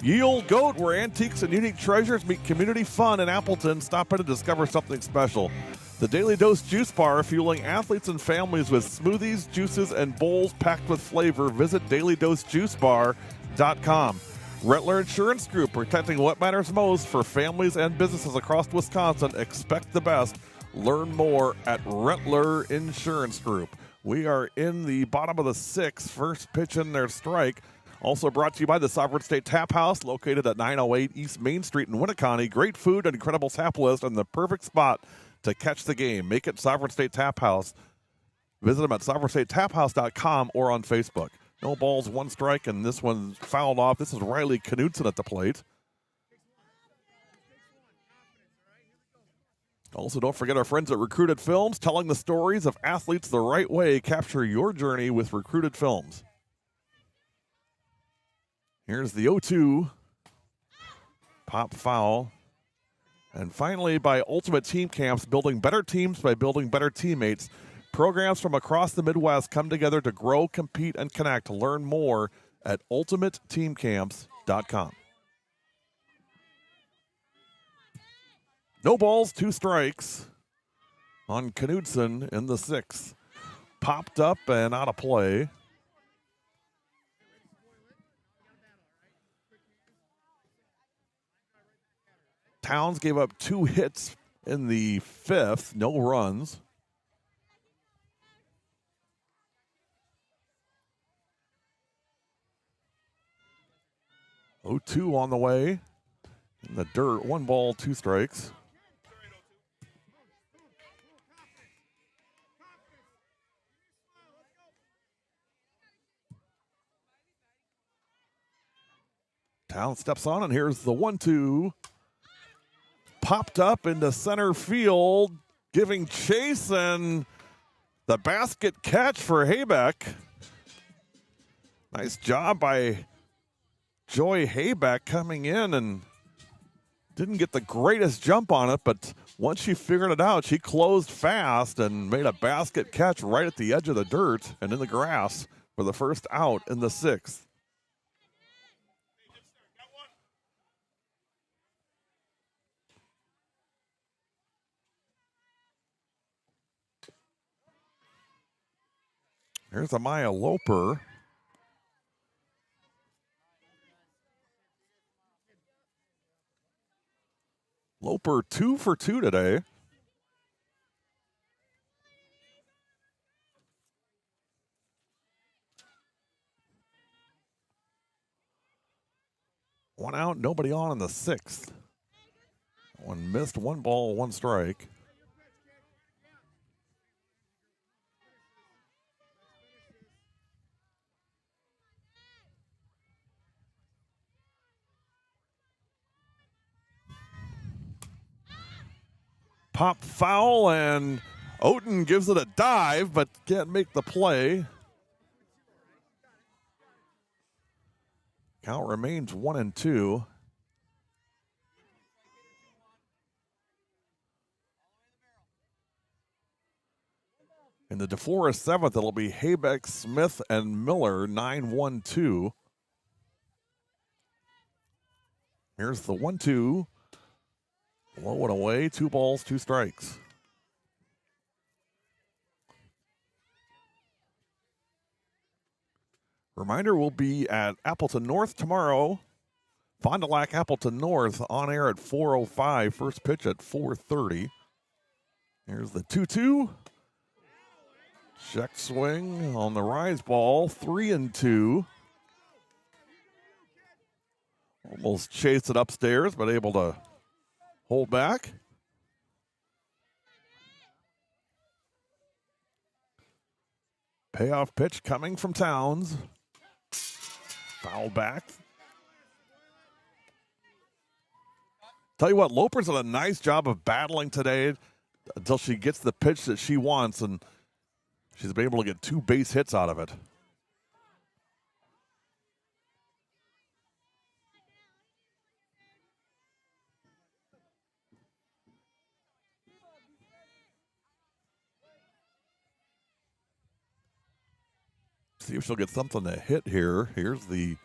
Ye Olde Goat, where antiques and unique treasures meet community fun in Appleton. Stop in to discover something special. The Daily Dose Juice Bar, fueling athletes and families with smoothies, juices, and bowls packed with flavor. Visit dailydosejuicebar.com. Rettler Insurance Group, protecting what matters most for families and businesses across Wisconsin. Expect the best. Learn more at Rettler Insurance Group. We are in the bottom of the sixth, first pitch in their strike. Also brought to you by the Sovereign State Tap House, located at 908 East Main Street in Winneconne. Great food and incredible tap list, and the perfect spot to catch the game. Make it Sovereign State Tap House. Visit them at sovereignstatetaphouse.com or on Facebook. No balls, one strike, and this one's fouled off. This is Riley Knudsen at the plate. Also, don't forget our friends at Recruited Films, telling the stories of athletes the right way. Capture your journey with Recruited Films. Here's the 0-2. Pop foul. And finally, by Ultimate Team Camps, building better teams by building better teammates. Programs from across the Midwest come together to grow, compete, and connect. Learn more at ultimateteamcamps.com. No balls, two strikes on Knudsen in the sixth. Popped up and out of play. Towns gave up 2 hits in the fifth, no runs. Oh, 2 on the way. In the dirt, 1 ball, 2 strikes. Town steps on, and here's the 1-2. Popped up into center field, giving chase, and the basket catch for Haybeck. Nice job by Joy Haybeck coming in, and didn't get the greatest jump on it, but once she figured it out, she closed fast and made a basket catch right at the edge of the dirt and in the grass for the first out in the sixth. Here's Amaya Loper. Loper 2 for 2 today. One out, nobody on in the sixth. One missed, 1 ball, 1 strike. Pop foul, and Oden gives it a dive, but can't make the play. Count remains 1-2. In the Deforest seventh, it'll be Haybeck, Smith, and Miller, 9-1-2. Here's the 1-2. Low and away, 2 balls, 2 strikes. Reminder, we'll be at Appleton North tomorrow. Fond du Lac, Appleton North, on air at 4:05. First pitch at 4:30. Here's the 2-2. Check swing on the rise ball, 3-2. Almost chased it upstairs, but able to hold back. Payoff pitch coming from Towns. Foul back. Tell you what, Loper's done a nice job of battling today until she gets the pitch that she wants, and she's been able to get 2 base hits out of it. See if she'll get something to hit here. Here's the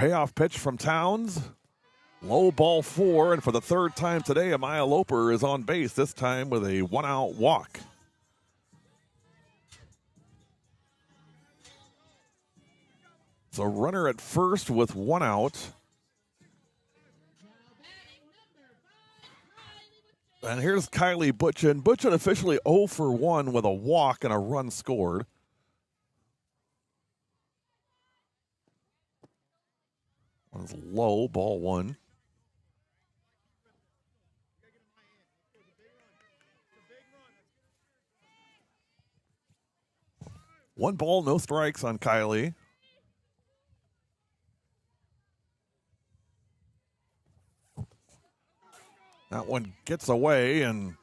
payoff pitch from Towns. Low ball 4, and for the third time today, Amaya Loper is on base, this time with a 1-out walk. So runner at first with 1 out. And here's Kylie Butchin. Butchin officially 0 for 1 with a walk and a run scored. One's low, ball 1. One ball, no strikes on Kylie. That one gets away, and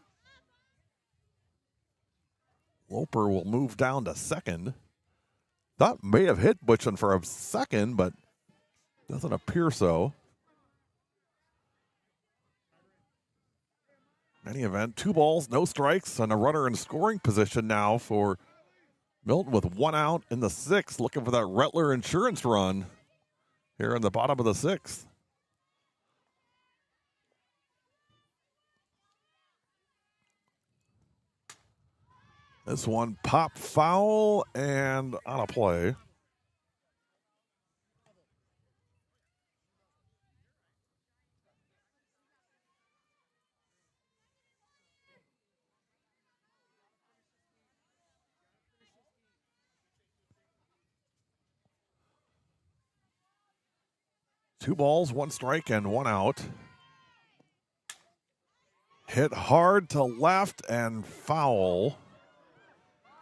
Loper will move down to second. That may have hit Butchin for a second, but doesn't appear so. In any event, 2 balls, no strikes, and a runner in scoring position now for Milton with 1 out in the 6th, looking for that Rettler insurance run here in the bottom of the 6th. This one pop foul and on a play. Two balls, 1 strike, and 1 out. Hit hard to left and foul.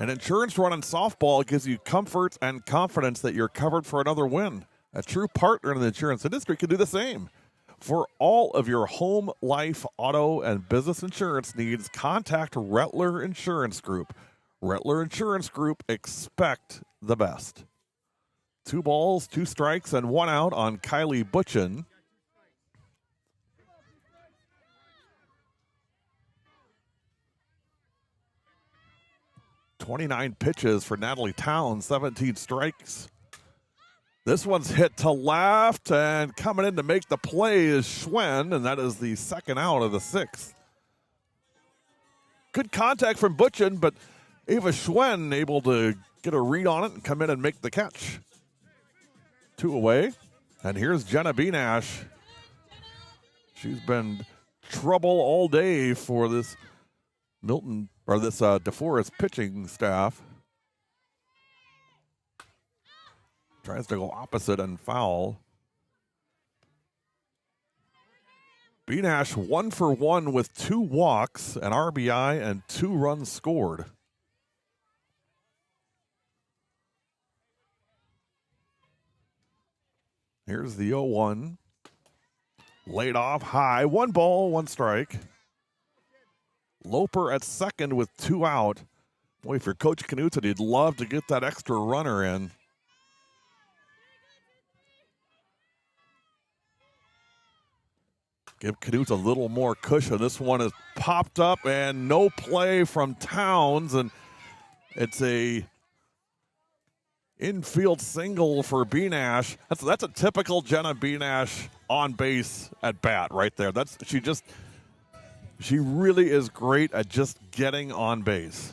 An insurance run in softball gives you comfort and confidence that you're covered for another win. A true partner in the insurance industry can do the same. For all of your home, life, auto, and business insurance needs, contact Rettler Insurance Group. Rettler Insurance Group, expect the best. 2 balls, 2 strikes, and 1 out on Kylie Butchin. .29 pitches for Natalie Towns, 17 strikes. This one's hit to left, and coming in to make the play is Schwen, and that is the 2nd out of the 6th. Good contact from Butchin, but Ava Schwen able to get a read on it and come in and make the catch. 2 away, and here's Jenna Benash. She's been trouble all day for this Milton, or this Deforest pitching staff. Tries to go opposite and foul. Benash 1 for 1 with 2 walks, an RBI, and 2 runs scored. Here's the 0-1. Laid off high. 1 ball, 1 strike. Loper at second with 2 out. Boy, if you're Coach Knutson, he'd love to get that extra runner in. Give Knutson a little more cushion. This one is popped up and no play from Towns, and it's a infield single for Benash. That's a typical Jenna Benash on base at bat right there. She really is great at just getting on base.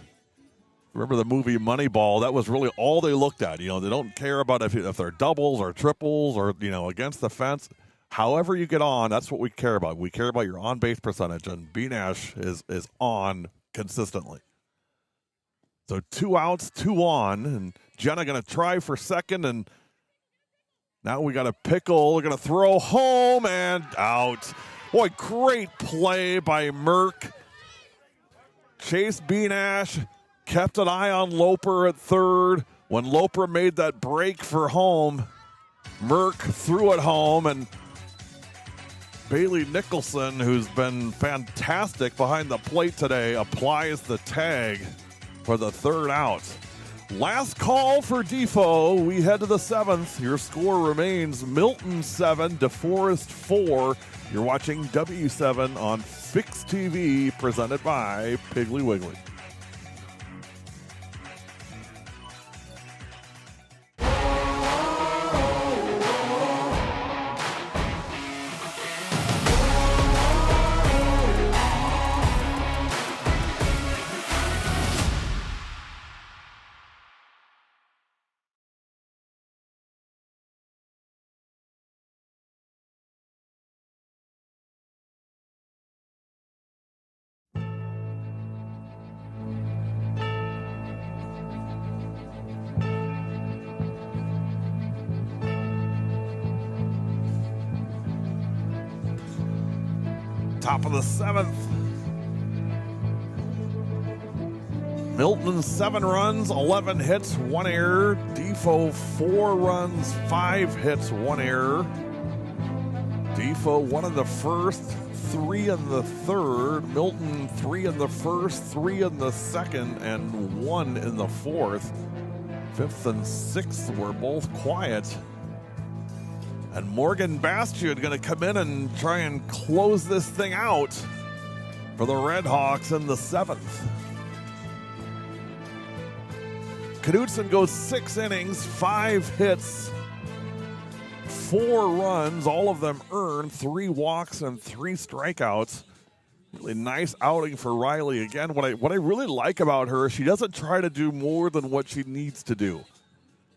Remember the movie Moneyball? That was really all they looked at. You know, they don't care about if they're doubles or triples or, you know, against the fence. However you get on, that's what we care about. We care about your on-base percentage, and Benash is on consistently. So 2 outs, 2 on, and Jenna going to try for second, and now we got a pickle. We're going to throw home and out. Boy, great play by Merck. Chase Benash kept an eye on Loper at third. When Loper made that break for home, Merck threw it home, and Bailey Nicholson, who's been fantastic behind the plate today, applies the tag for the 3rd out. Last call for Defo. We head to the 7th. Your score remains Milton 7, Deforest 4. You're watching W7 on Fix TV, presented by Piggly Wiggly. Top of the 7th. Milton 7 runs, 11 hits, 1 error. Defo 4 runs, 5 hits, 1 error. Defo 1 in the first, 3 in the third. Milton 3 in the first, 3 in the second, and 1 in the fourth. 5th and 6th were both quiet. And Morgan Bastian going to come in and try and close this thing out for the Redhawks in the 7th. Knudsen goes 6 innings, 5 hits, 4 runs, all of them earned, 3 walks and 3 strikeouts. Really nice outing for Riley. Again, what I really like about her is she doesn't try to do more than what she needs to do.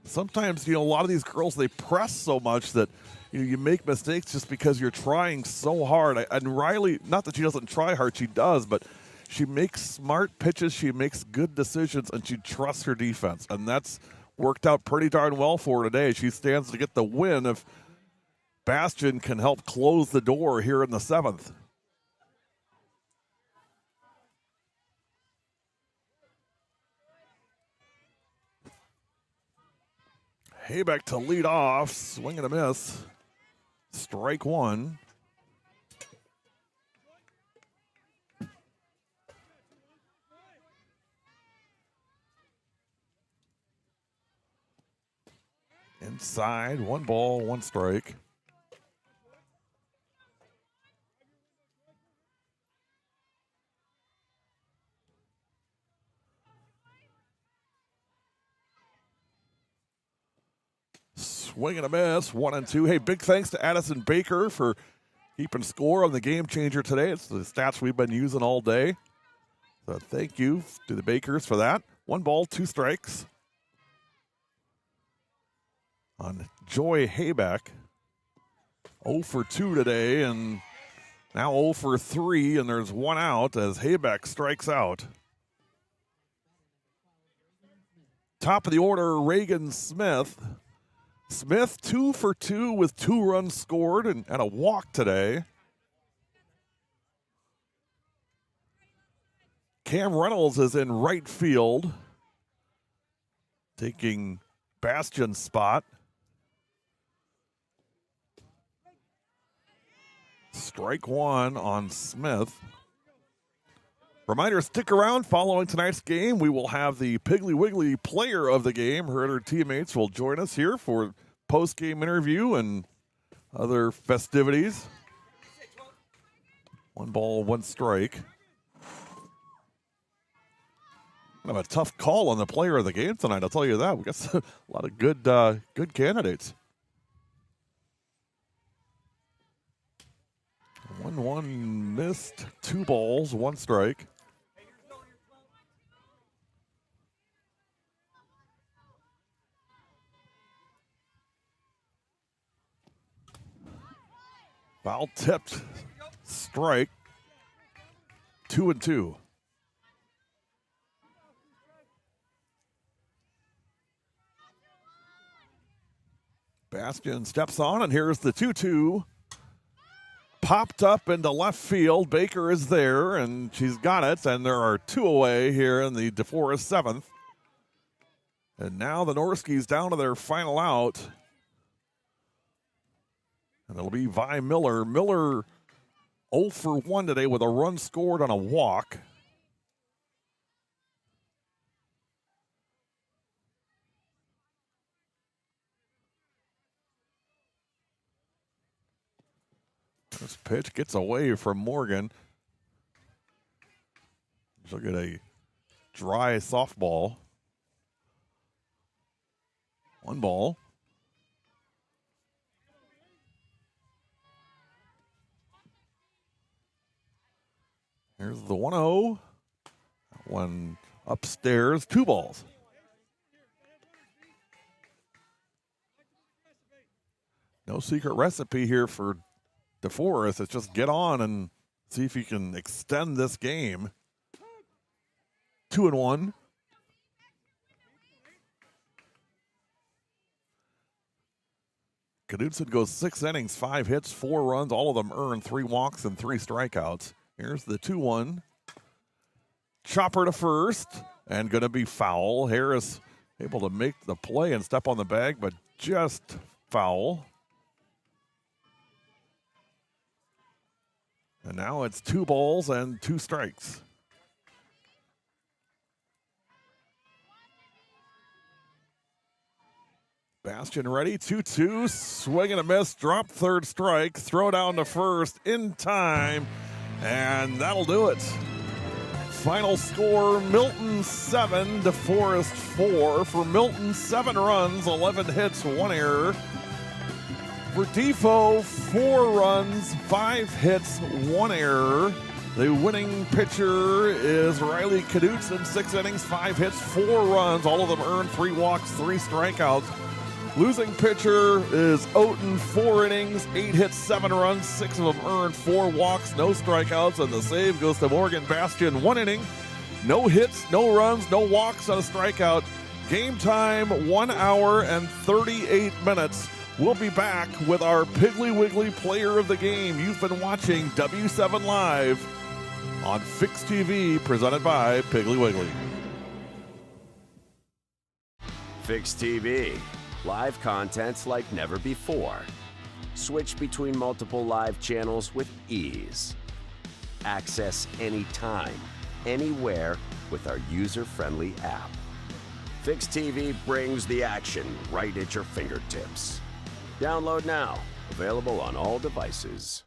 Sometimes, a lot of these girls, they press so much that you make mistakes just because you're trying so hard. And Riley, not that she doesn't try hard, she does, but she makes smart pitches, she makes good decisions, and she trusts her defense. And that's worked out pretty darn well for her today. She stands to get the win if Bastian can help close the door here in the 7th. Haybeck to lead off, swing and a miss. Strike 1. Inside, 1 ball, 1 strike. Swing and a miss, 1 and 2. Hey, big thanks to Addison Baker for keeping score on the game changer today. It's the stats we've been using all day. So thank you to the Bakers for that. 1 ball, 2 strikes. On Joy Haybeck. 0 for 2 today, and now 0 for 3, and there's 1 out as Haybeck strikes out. Top of the order, Reagan Smith. Smith 2 for 2 with 2 runs scored and a walk today. Cam Reynolds is in right field, taking Bastian's spot. Strike 1 on Smith. Reminder, stick around. Following tonight's game, we will have the Piggly Wiggly player of the game. Her and her teammates will join us here for post-game interview and other festivities. 1 ball, 1 strike. Kind of a tough call on the player of the game tonight, I'll tell you that. We got a lot of good candidates. 1-1 missed, 2 balls, 1 strike. Foul tipped, strike, 2 and 2. Bastian steps on, and here's the 2-2. Popped up into left field. Baker is there, and she's got it, and there are 2 away here in the Deforest 7th. And now the Norskies down to their final out. And it'll be Vi Miller. Miller 0 for 1 today with a run scored on a walk. This pitch gets away from Morgan. She'll get a dry softball. 1 ball. Here's the 1-0. One upstairs, 2 balls. No secret recipe here for Deforest. It's just get on and see if you can extend this game. 2-1. Knudsen goes 6 innings, 5 hits, 4 runs. All of them earned, 3 walks and 3 strikeouts. Here's the 2-1. Chopper to first, and going to be foul. Harris able to make the play and step on the bag, but just foul. And now it's 2 balls and 2 strikes. Bastian ready, 2-2, swing and a miss, drop third strike, throw down to first in time, and that'll do it. Final score, Milton 7, Deforest 4. For Milton, 7 runs, 11 hits, 1 error. For Defo, 4 runs, 5 hits, 1 error. The winning pitcher is Riley Knudsen, 6 innings, 5 hits, 4 runs. All of them earned, 3 walks, 3 strikeouts. Losing pitcher is Oten, 4 innings, 8 hits, 7 runs, 6 of them earned, 4 walks, no strikeouts, and the save goes to Morgan Bastian, 1 inning, no hits, no runs, no walks, and a strikeout. Game time, 1 hour and 38 minutes. We'll be back with our Piggly Wiggly Player of the Game. You've been watching W7 Live on Fix TV, presented by Piggly Wiggly. Fix TV. Live contents like never before. Switch between multiple live channels with ease. Access anytime, anywhere with our user-friendly app. Fix TV brings the action right at your fingertips. Download now. Available on all devices.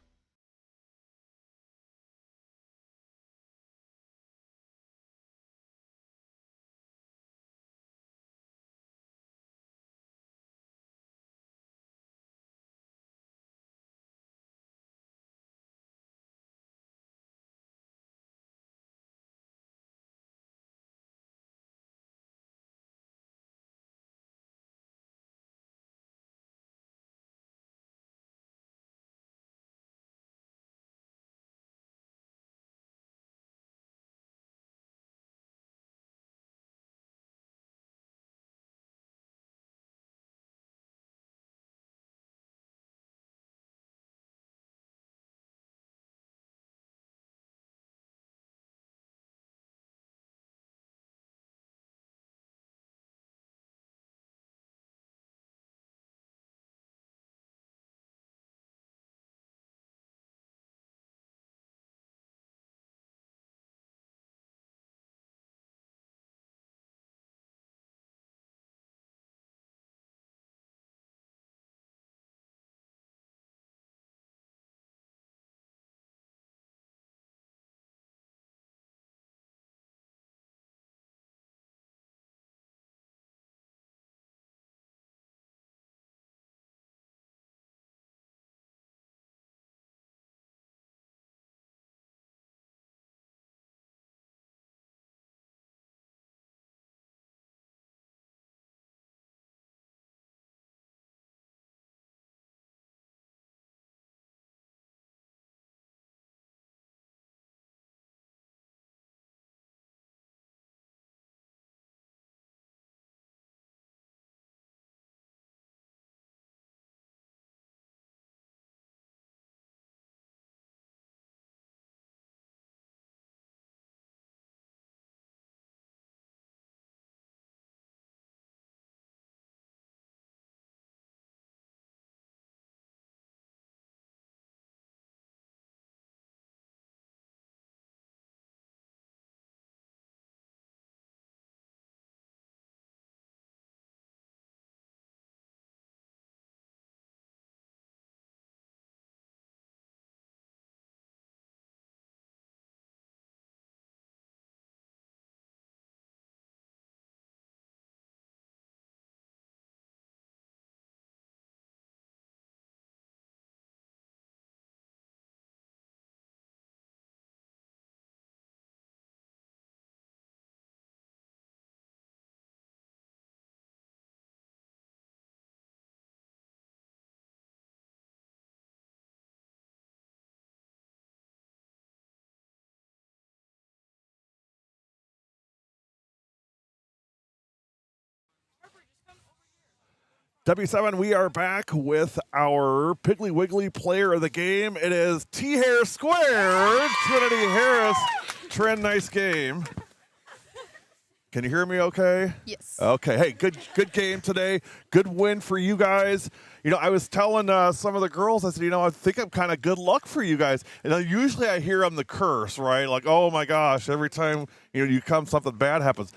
W7, we are back with our Piggly Wiggly player of the game. It is T Hair Squared, Trinity Harris. Trin, nice game. Can you hear me okay? Yes. Okay. Hey, good game today. Good win for you guys. You know, I was telling some of the girls, I said, you know, I think I'm kind of good luck for you guys. And usually I hear them the curse, right? Like, oh my gosh, every time you come, something bad happens.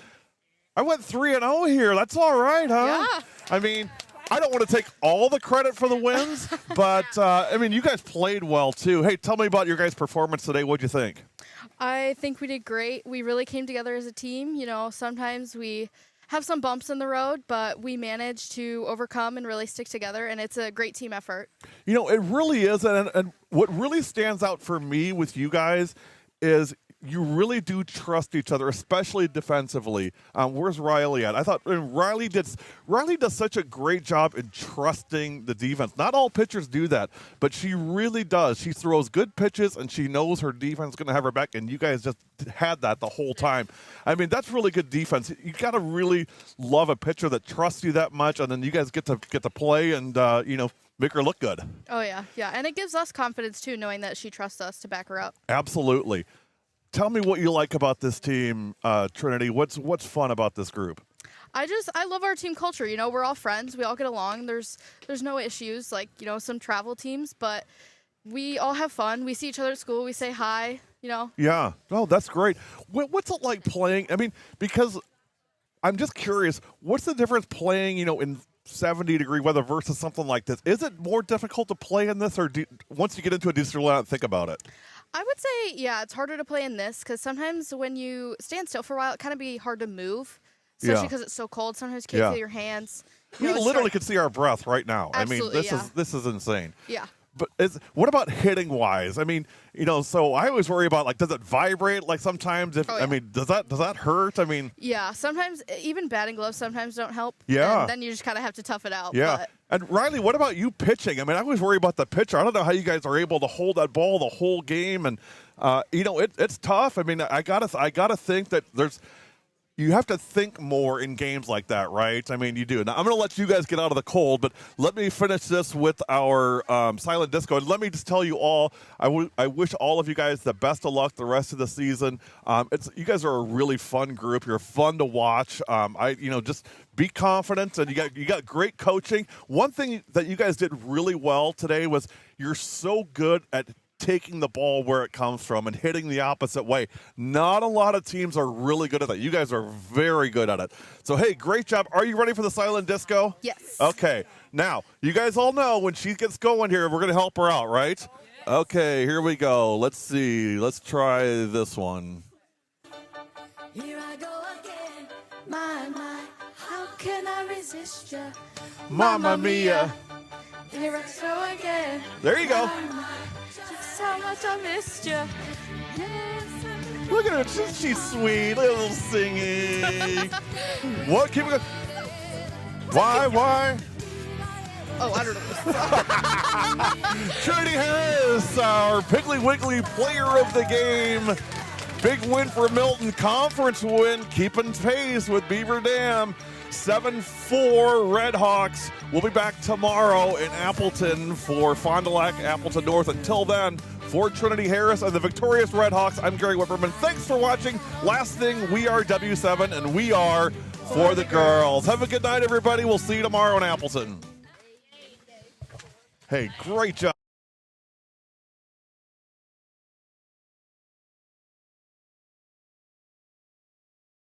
I went 3-0 here. That's all right, huh? Yeah. I mean, I don't want to take all the credit for the wins, but, I mean, you guys played well, too. Hey, tell me about your guys' performance today. What'd you think? I think we did great. We really came together as a team. You know, sometimes we have some bumps in the road, but we managed to overcome and really stick together, and it's a great team effort. You know, it really is, and what really stands out for me with you guys is you really do trust each other, especially defensively. Where's Riley at? I thought Riley does such a great job in trusting the defense. Not all pitchers do that, but she really does. She throws good pitches, and she knows her defense is going to have her back, and you guys just had that the whole time. I mean, that's really good defense. You got to really love a pitcher that trusts you that much, and then you guys get to play and, make her look good. Oh, yeah. Yeah, and it gives us confidence, too, knowing that she trusts us to back her up. Absolutely. Tell me what you like about this team, Trinity. What's fun about this group? I love our team culture. You know, we're all friends. We all get along. There's no issues like, some travel teams, but we all have fun. We see each other at school. We say hi, Yeah. Oh, that's great. What's it like playing? I mean, because I'm just curious, what's the difference playing, in 70-degree weather versus something like this? Is it more difficult to play in this, or once you get into it, do you still think about it? I would say, yeah, it's harder to play in this because sometimes when you stand still for a while, it kind of be hard to move, especially because it's so cold. Sometimes you can't feel your hands. We literally can see our breath right now. Absolutely, I mean, this is insane. Yeah. But what about hitting wise? I mean, so I always worry about does it vibrate sometimes? I mean, does that hurt? I mean, yeah, sometimes even batting gloves sometimes don't help. Yeah. And then you just kind of have to tough it out. Yeah. But. And Riley, what about you pitching? I mean, I always worry about the pitcher. I don't know how you guys are able to hold that ball the whole game, and it's tough. I mean, I gotta think that you have to think more in games like that, right? I mean, you do. Now, I'm going to let you guys get out of the cold, but let me finish this with our silent disco. And let me just tell you all, I wish all of you guys the best of luck the rest of the season. You guys are a really fun group. You're fun to watch. Just be confident, and you got great coaching. One thing that you guys did really well today was you're so good at taking the ball where it comes from and hitting the opposite way. Not a lot of teams are really good at that. You guys are very good at it. So, hey, great job. Are you ready for the silent disco? Yes. Okay. Now, you guys all know when she gets going here, we're going to help her out, right? Yes. Okay, here we go. Let's see. Let's try this one. Here I go again. My, how can I resist you? Mamma mia. Here I go again. There you go. Just how much I missed you. Yes. Look at her. She's sweet. Little singing. What? Keep it going. Why? Oh, I don't know. Trinity Harris, our Piggly Wiggly player of the game. Big win for Milton. Conference win, keeping pace with Beaver Dam. 7-4 Redhawks. We'll be back tomorrow in Appleton for Fond du Lac, Appleton North. Until then, for Trinity Harris and the victorious Redhawks, I'm Gary Whipperman. Thanks for watching. Last thing, we are W7, and we are for the girls. Have a good night, everybody. We'll see you tomorrow in Appleton. Hey, great job.